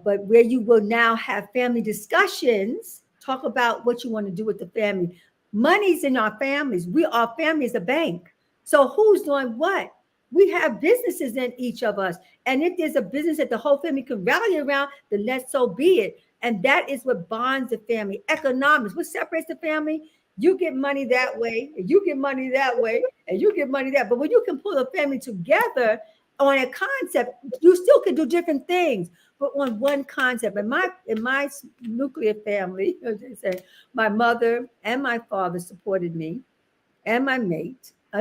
but where you will now have family discussions, talk about what you want to do with the family. Money's in our families. Our family is a bank. So who's doing what? We have businesses in each of us. And if there's a business that the whole family can rally around, then let so be it. And that is what bonds the family. Economics. What separates the family? You get money that way, and you get money that way, and you get money that. But when you can pull a family together on a concept, you still can do different things, but on one concept. In my nuclear family, as they say, my mother and my father supported me, and my mates, my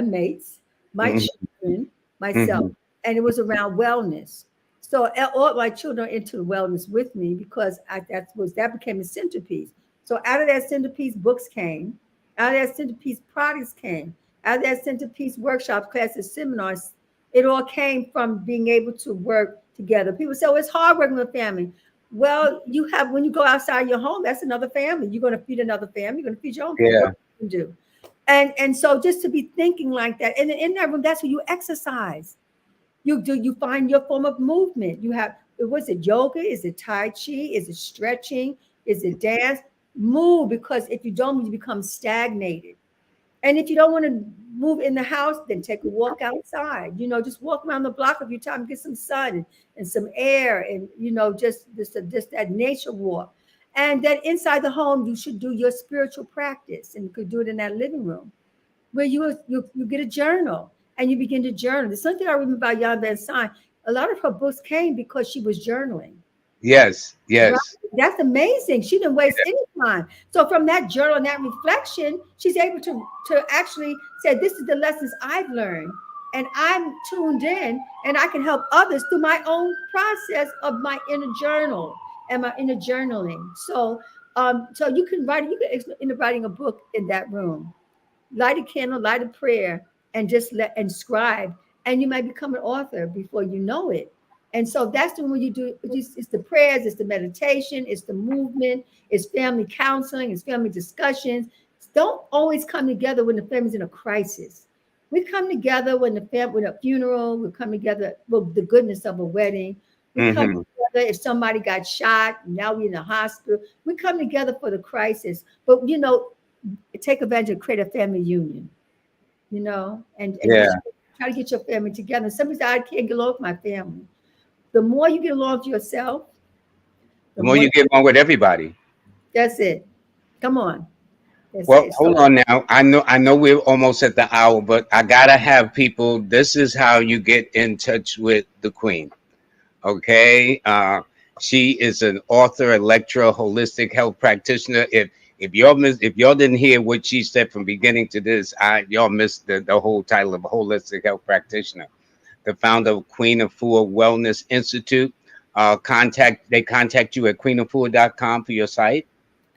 Mhm, children, myself. mhm. and it was around wellness. So all my children are into wellness with me because that became a centerpiece. So out of that centerpiece, books came. Out of that centerpiece, products came. Out of that centerpiece, workshops, classes, seminars. It all came from being able to work together. People say, "Oh, it's hard working with family." Well, you have when you go outside your home, that's another family. You're going to feed another family. You're going to feed your own family. What Yeah. you can do, and so just to be thinking like that, and in that room, that's where you exercise. You find your form of movement. You have was it yoga? Is it tai chi? Is it stretching? Is it dance? Move, because if you don't, you become stagnated. And if you don't want to move in the house, then take a walk outside. Just walk around the block of your time, get some sun and some air, and just that nature walk. And then inside the home, you should do your spiritual practice, and you could do it in that living room where you get a journal and you begin to journal. There's something I remember about Jan Van Sine. A lot of her books came because she was journaling. Yes. Right. Yes. That's amazing. She didn't waste any time. So from that journal and that reflection, she's able to actually say, this is the lessons I've learned. And I'm tuned in and I can help others through my own process of my inner journal and my inner journaling. So you can end up writing a book in that room. Light a candle, light a prayer, and just and scribe, and you might become an author before you know it. And so that's the when you do. It's the prayers, it's the meditation, it's the movement, it's family counseling, it's family discussions. Don't always come together when the family's in a crisis. We come together when the family, when a funeral. We come together with the goodness of a wedding. We come Hmm. together if somebody got shot. Now we're in the hospital. We come together for the crisis. But take advantage of create a family union, and Yeah. try to get your family together. Somebody said, I can't get along with my family. The more you get along with yourself, The the more more you get along with everybody. that's it. Come on. That's Well, it. So hold on now. I know we're almost at the hour, but I gotta have people. This is how you get in touch with the Queen. Okay. She is an author, a lecturer, holistic health practitioner. If y'all didn't hear what she said from beginning to this, y'all missed the whole title of holistic health practitioner. The founder of Queen Afua Wellness Institute. They contact you at queenafua.com for your site.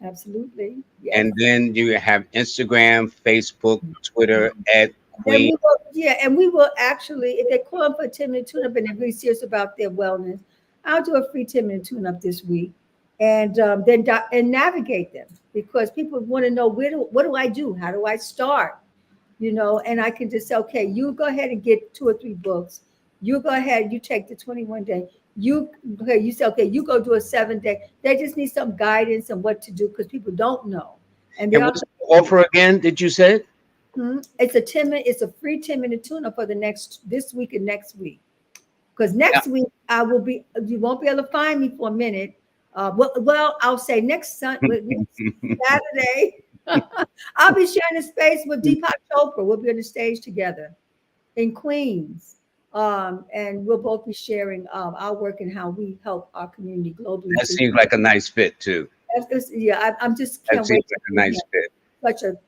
absolutely. Yes. And then you have Instagram, Facebook, Twitter at Then Queen. we will, yeah, and we will actually, if they call up for a 10-minute tune-up and they're really serious about their wellness, I'll do a free 10-minute tune-up this week, and and navigate them, because people want to know what do I do? How do I start? And I can just say, okay, you go ahead and get 2 or 3 books. You go ahead, you take the 21 day. You say, okay, you go do a 7 day. They just need some guidance on what to do because people don't know, and they And are. what's the offer again? Did you say? It's a 10-minute. It's a free 10-minute tune-up for the next this week and next week. Because Yeah. next week I will be. You won't be able to find me for a minute. Well, I'll say next Saturday. I'll be sharing a space with Deepak Chopra. We'll be on the stage together in Queens, and we'll both be sharing our work and how we help our community globally That through. seems like a nice fit too. Yeah, I'm just That can't seems wait to like a meet nice him. fit. Such a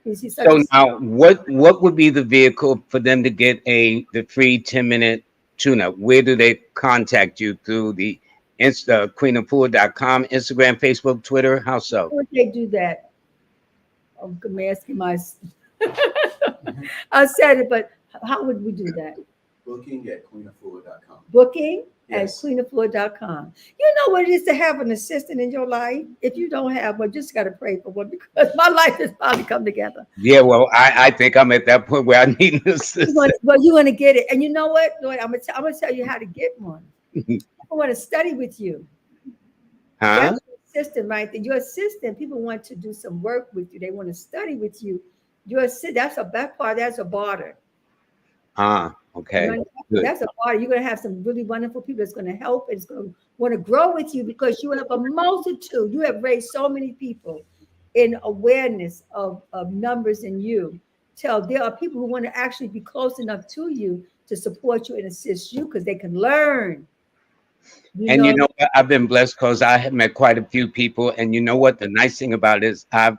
he's such a So now, what would be the vehicle for them to get the free 10-minute tune-up? Where do they contact you through the queenofpool.com, Instagram, Facebook, Twitter? How so? would they do that? I'm asking my. I said it, but how would we do that? Booking at queenafua.com. Booking at Yes. queenofloor.com. You know what it is to have an assistant in your life? If you don't have one, just got to pray for one because my life has finally come together. Yeah, well, I think I'm at that point where I need an assistant. Well, you want to get it. And you know what, Lloyd? I'm gonna tell you how to get one. I want to study with you. Huh? That's your assistant right there. Your assistant, people want to do some work with you. They want to study with you. Your assistant, that part, that's a barter. You Okay. know, Good. that's a part. You're going to have some really wonderful people that's going to help. It's going to want to grow with you because you have a multitude. You have raised so many people in awareness of numbers in you. Till there are people who want to actually be close enough to you to support you and assist you because they can learn. You And you know, know what? I've been blessed because I have met quite a few people. And you know what? The nice thing about it is I've,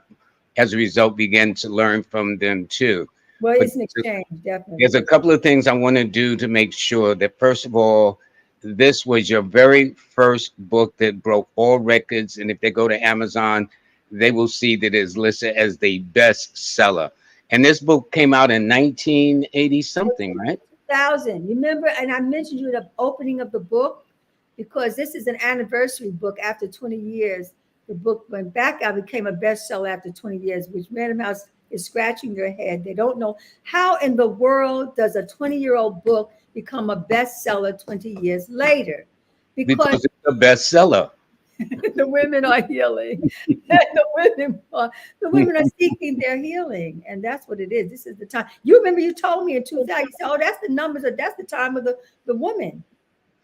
as a result, began to learn from them too. Well, But it's an exchange, there's definitely. a couple of things I want to do to make sure that, first of all, this was your very first book that broke all records. And if they go to Amazon, they will see that it is listed as the best seller. And this book came out in 1980 something, right? 2000. Remember, and I mentioned you the opening of the book because this is an anniversary book after 20 years. The book went back out, became a bestseller after 20 years, which Random House is scratching their head. They don't know how in the world does a 20-year-old book become a bestseller 20 years later? Because Because it's the bestseller. the women are healing. The women are seeking their healing, and that's what it is. This is the time. You remember you told me in 2000. You said, "Oh, that's the numbers. That's the time of the woman."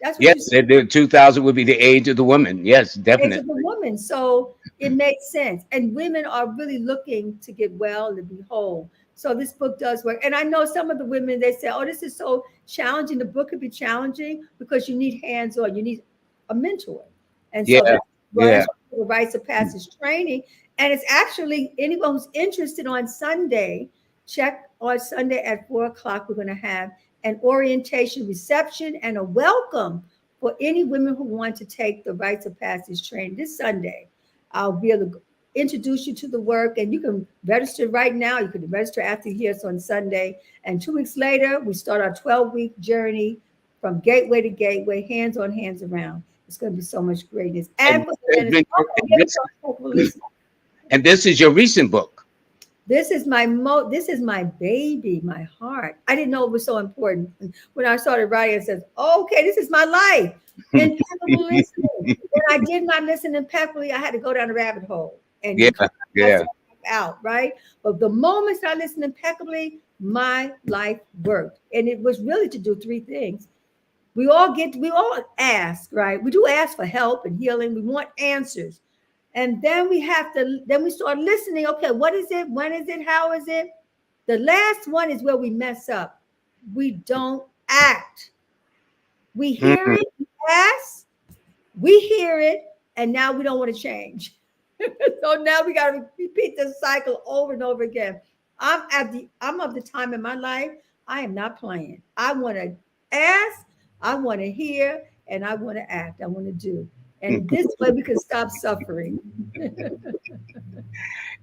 That's what Yes, you said. the 2000 would be the age of the woman. Yes, Age of the definitely. woman. So it makes sense. And women are really looking to get well and be whole. So this book does work. And I know some of the women, they say, oh, this is so challenging. The book could be challenging because you need hands on, you need a mentor. And so Yeah, that's well, yeah. that's what the rites of passage training. And it's actually anyone who's interested on Sunday, check on Sunday at 4 o'clock. We're going to have an orientation reception and a welcome for any women who want to take the rites of passage training this Sunday. I'll be able to introduce you to the work, and you can register right now. You can register after you hear us on Sunday. And 2 weeks later, we start our 12-week journey from gateway to gateway, hands on, hands around. It's going to be so much greatness. And And, for the men, it's also and give us this a listen. and this is your recent book. This is my baby, my heart. I didn't know it was so important. And when I started writing, it says, oh, okay, this is my life. Impeccable listening. When I did not listen impeccably, I had to go down a rabbit hole Yeah, and clean yeah. myself out, right? But the moments I listened impeccably, my life worked. And it was really to do three things. We all ask, right? We do ask for help and healing. We want answers. And then we start listening. Okay, what is it? When is it? How is it? The last one is where we mess up. We don't act. We hear Mm. it, we ask, we hear it, and now we don't want to change. So now we got to repeat the cycle over and over again. I'm of the time in my life, I am not playing. I want to ask, I want to hear, and I want to act. I want to do. And this way we can stop suffering.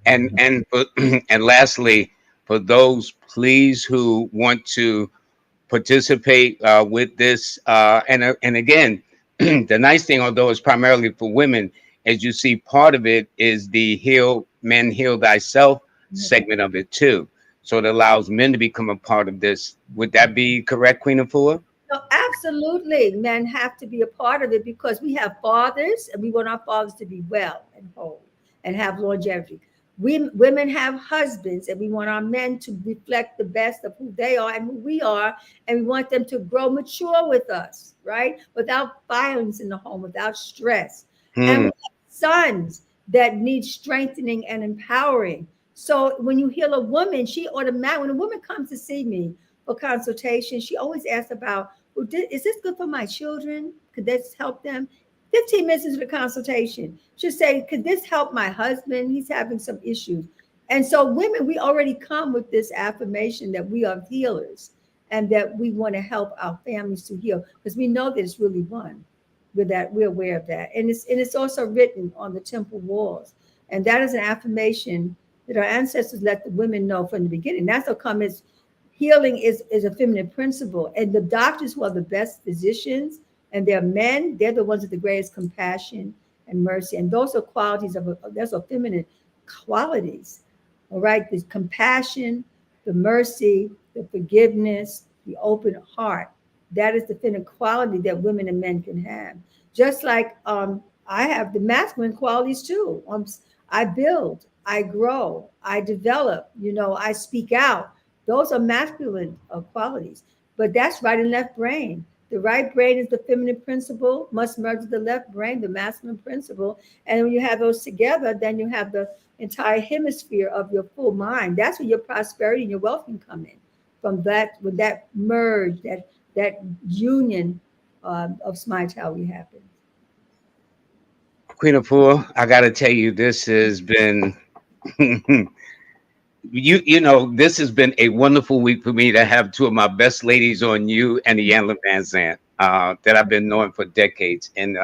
And for, and lastly, for those please who want to participate with this, and again, the nice thing, although it's primarily for women, as you see, part of it is the heal men heal thyself segment of it too. So it allows men to become a part of this. Would that be correct, Queen Afua? No, absolutely. Men have to be a part of it because we have fathers and we want our fathers to be well and whole and have longevity. Women have husbands and we want our men to reflect the best of who they are and who we are. And we want them to grow mature with us, right? Without violence in the home, without stress. And we Hmm. have sons that need strengthening and empowering. So when you heal a woman, when a woman comes to see me for consultation, she always asks about, well, is this good for my children? Could this help them? 15 minutes into the consultation, she'll say, could this help my husband? He's having some issues. And so, women, we already come with this affirmation that we are healers and that we want to help our families to heal because we know that it's really one. With that, we're aware of that. And it's also written on the temple walls. And that is an affirmation that our ancestors let the women know from the beginning. That's how come it's healing is a feminine principle. And the doctors who are the best physicians and they're men, they're the ones with the greatest compassion and mercy. And those are those are feminine qualities. All right. The compassion, the mercy, the forgiveness, the open heart. That is the feminine quality that women and men can have. Just like I have the masculine qualities too. I build, I grow, I develop, I speak out. Those are masculine qualities, but that's right and left brain. The right brain is the feminine principle, must merge with the left brain, the masculine principle. And when you have those together, then you have the entire hemisphere of your full mind. That's where your prosperity and your wealth can come in. From that, when that merge, that union of Smile happens. Queen Afua, I got to tell you, this has been you know, this has been a wonderful week for me to have two of my best ladies on, you and the Yanla Van Zandt, that I've been knowing for decades. And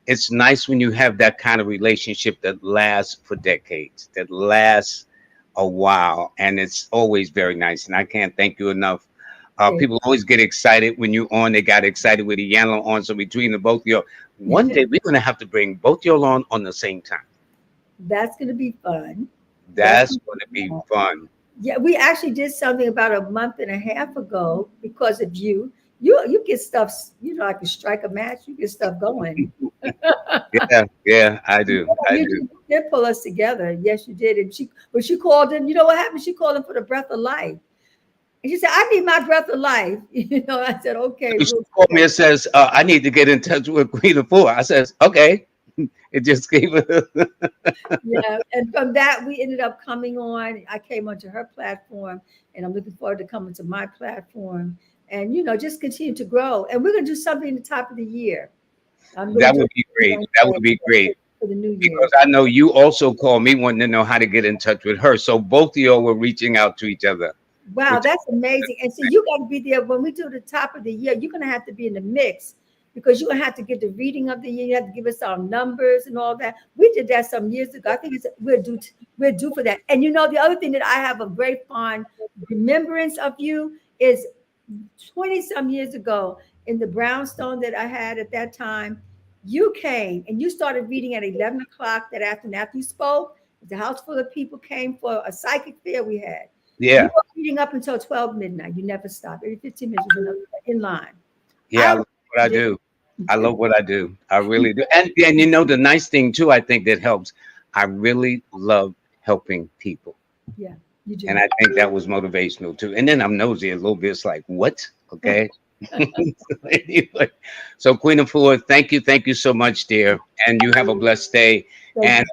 it's nice when you have that kind of relationship that lasts for decades, that lasts a while. And it's always very nice. And I can't thank you enough. Okay. People always get excited when you on. They got excited with the Yanla on. So between the both of you, one day we're going to have to bring both y'all on the same time. That's going to be fun. That's That's going to be fun. Yeah, we actually did something about a month and a half ago because of you. You get stuff, like to strike a match, you get stuff going. Yeah, yeah, I do. I do. You did pull us together. Yes, you did. And she called in, you know what happened? She called in for the breath of life. And she said, I need my breath of life. I said, okay. She called me and says, I need to get in touch with Queen Afua. I says, okay. It just gave her. Yeah, and from that we ended up coming on. I came onto her platform, and I'm looking forward to coming to my platform, and just continue to grow. And we're gonna do something in the top of the year. I'm gonna That do would be great. That would be great. for the new year. Because I know you also called me wanting to know how to get in touch with her. So both of y'all were reaching out to each other. Wow, Which, that's amazing. And so you got to be there when we do the top of the year. You're gonna have to be in the mix because you're gonna have to get the reading of the year. You have to give us our numbers and all that. We did that some years ago. I think we're due for that. And the other thing that I have a great fond remembrance of you is 20 some years ago in the brownstone that I had at that time. You came and you started reading at 11 o'clock that afternoon. After you spoke, the house full of people came for a psychic fair we had. You yeah. were reading up until 12 midnight. You never stopped. Every 15 minutes, you were in line. Yeah, I love what I do. I love what I do. I really do. And the nice thing too, I think that helps. I really love helping people. Yeah, you do. And I think that was motivational too. And then I'm nosy a little bit. It's like, what? Okay. Anyway, so Queen of Four, thank you so much, dear. And you have a blessed day. And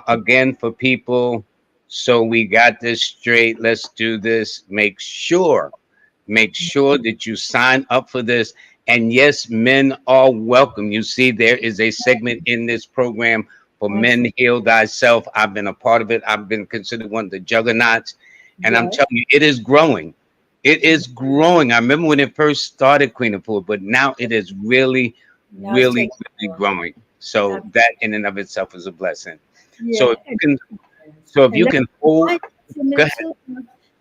again, for people, so we got this straight. Let's do this. Make sure that you sign up for this. And yes, men are welcome. You see, there is a segment in this program for Men Heal Thyself. I've been a part of it. I've been considered one of the juggernauts. And I'm telling you, it is growing. It is growing. I remember when it first started, Queen of Food, but now it is really, really growing. So that in and of itself is a blessing. So if you can hold, go ahead.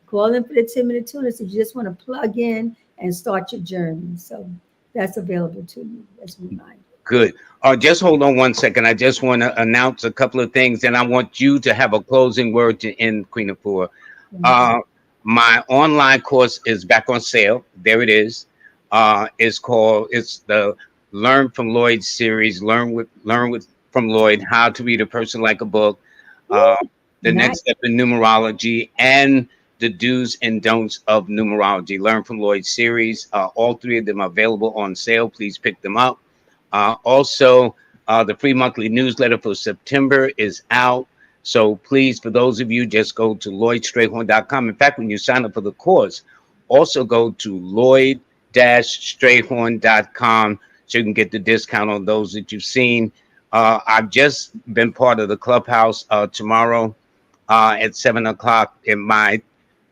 Call in for the 10-minute tuna if you just want to plug in and start your journey. So that's available to you as a reminder. Good. Just hold on one second. I just want to announce a couple of things, and I want you to have a closing word to end, Queen of Four. My online course is back on sale. There it is. It's the Learn from Lloyd series. Learn from Lloyd how to read a person like a book. The next step in numerology and the do's and don'ts of numerology. Learn from Lloyd series. All three of them are available on sale. Please pick them up. Also, the free monthly newsletter for September is out. So please, for those of you, just go to LloydStrayhorn.com. In fact, when you sign up for the course, also go to Lloyd-Strayhorn.com so you can get the discount on those that you've seen. I've just been part of the clubhouse tomorrow at 7 o'clock. In my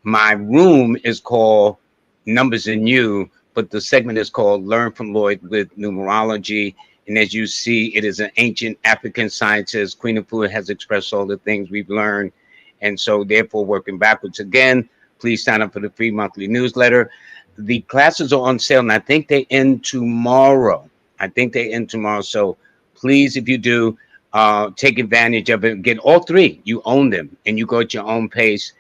room is called Numbers in You, but the segment is called Learn from Lloyd with Numerology. And as you see, it is an ancient African scientist. Queen of Food has expressed all the things we've learned. And so therefore, working backwards again, please sign up for the free monthly newsletter. The classes are on sale, and I think they end tomorrow. So please, if you do, take advantage of it. Get all three. You own them, and you go at your own pace.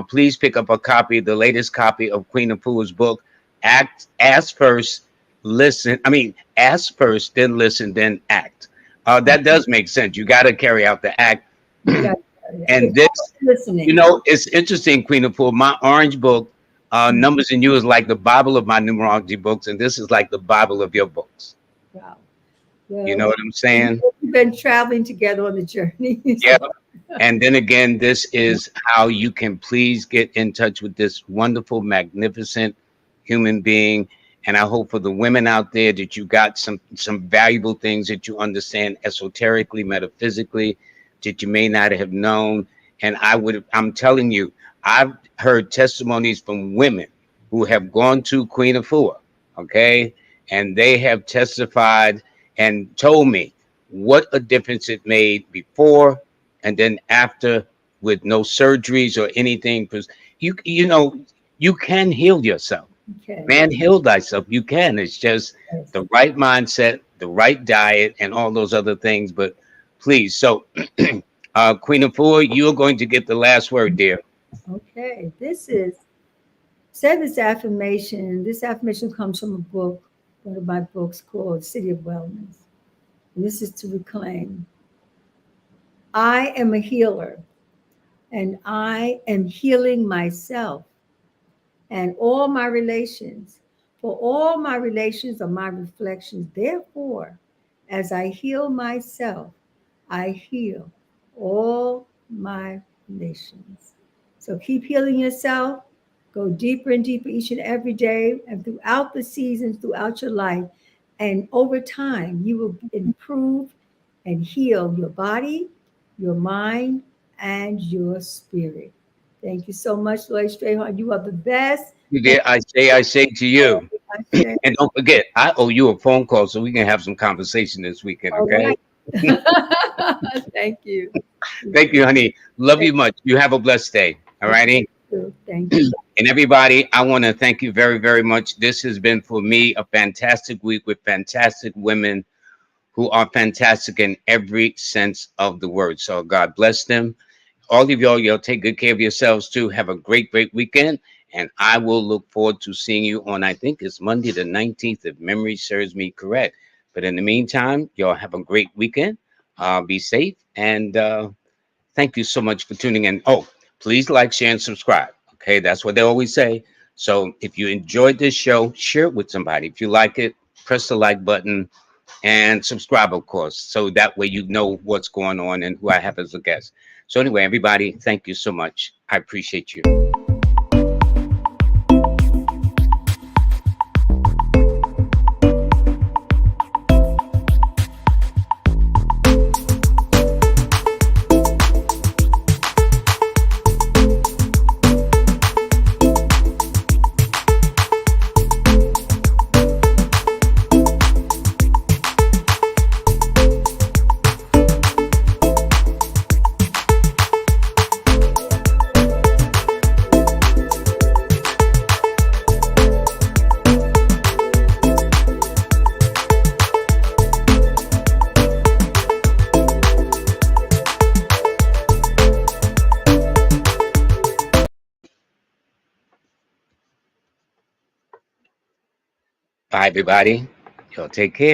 Please pick up a copy, the latest copy of Queen of Food's book, Ask First, ask first, then listen, then act. That does make sense. You got to carry out the act. And this, it's interesting, Queen of Food. My orange book, Numbers in You, is like the Bible of my numerology books, and this is like the Bible of your books. Wow. Well, you know what I'm saying? We've been traveling together on the journey. Yeah. And then again, this is how you can please get in touch with this wonderful, magnificent human being. And I hope for the women out there that you got some valuable things that you understand esoterically, metaphysically, that you may not have known. And I'm telling you, I've heard testimonies from women who have gone to Queen Afua, okay, and they have testified and told me what a difference it made before and then after, with no surgeries or anything. Because you know you can heal yourself. Okay. Man, heal thyself. You can. It's just Yes. the right mindset, the right diet, and all those other things. But please, so Queen Afua, you're going to get the last word, dear. Okay. This is Say this affirmation. This affirmation comes from a book, one of my books called City of Wellness. And this is to reclaim. I am a healer and I am healing myself and all my relations. For all my relations are my reflections. Therefore, as I heal myself, I heal all my relations. So keep healing yourself. Go deeper and deeper each and every day and throughout the seasons, throughout your life. And over time, you will improve and heal your body, your mind, and your spirit. Thank you so much, Lloyd Strayhorn. You are the best. Thank Dear, I say to you, you, Ashe. and don't forget, I owe you a phone call so we can have some conversation this weekend, All okay? right. Thank you. Thank you, honey. Love Thank you much. You have a blessed day. All righty. you. Thank you. And everybody, I want to thank you very, very much. This has been for me a fantastic week with fantastic women who are fantastic in every sense of the word. So God bless them. All of y'all take good care of yourselves too. Have a great, great weekend. And I will look forward to seeing you on, I think it's Monday the 19th, if memory serves me correct. But in the meantime, y'all have a great weekend. Be safe. And thank you so much for tuning in. Oh, please like, share, and subscribe. Okay, that's what they always say. So if you enjoyed this show, share it with somebody. If you like it, press the like button and subscribe, of course, so that way you know what's going on and who I have as a guest. So anyway, everybody, thank you so much. I appreciate you. Bye, everybody. Y'all take care.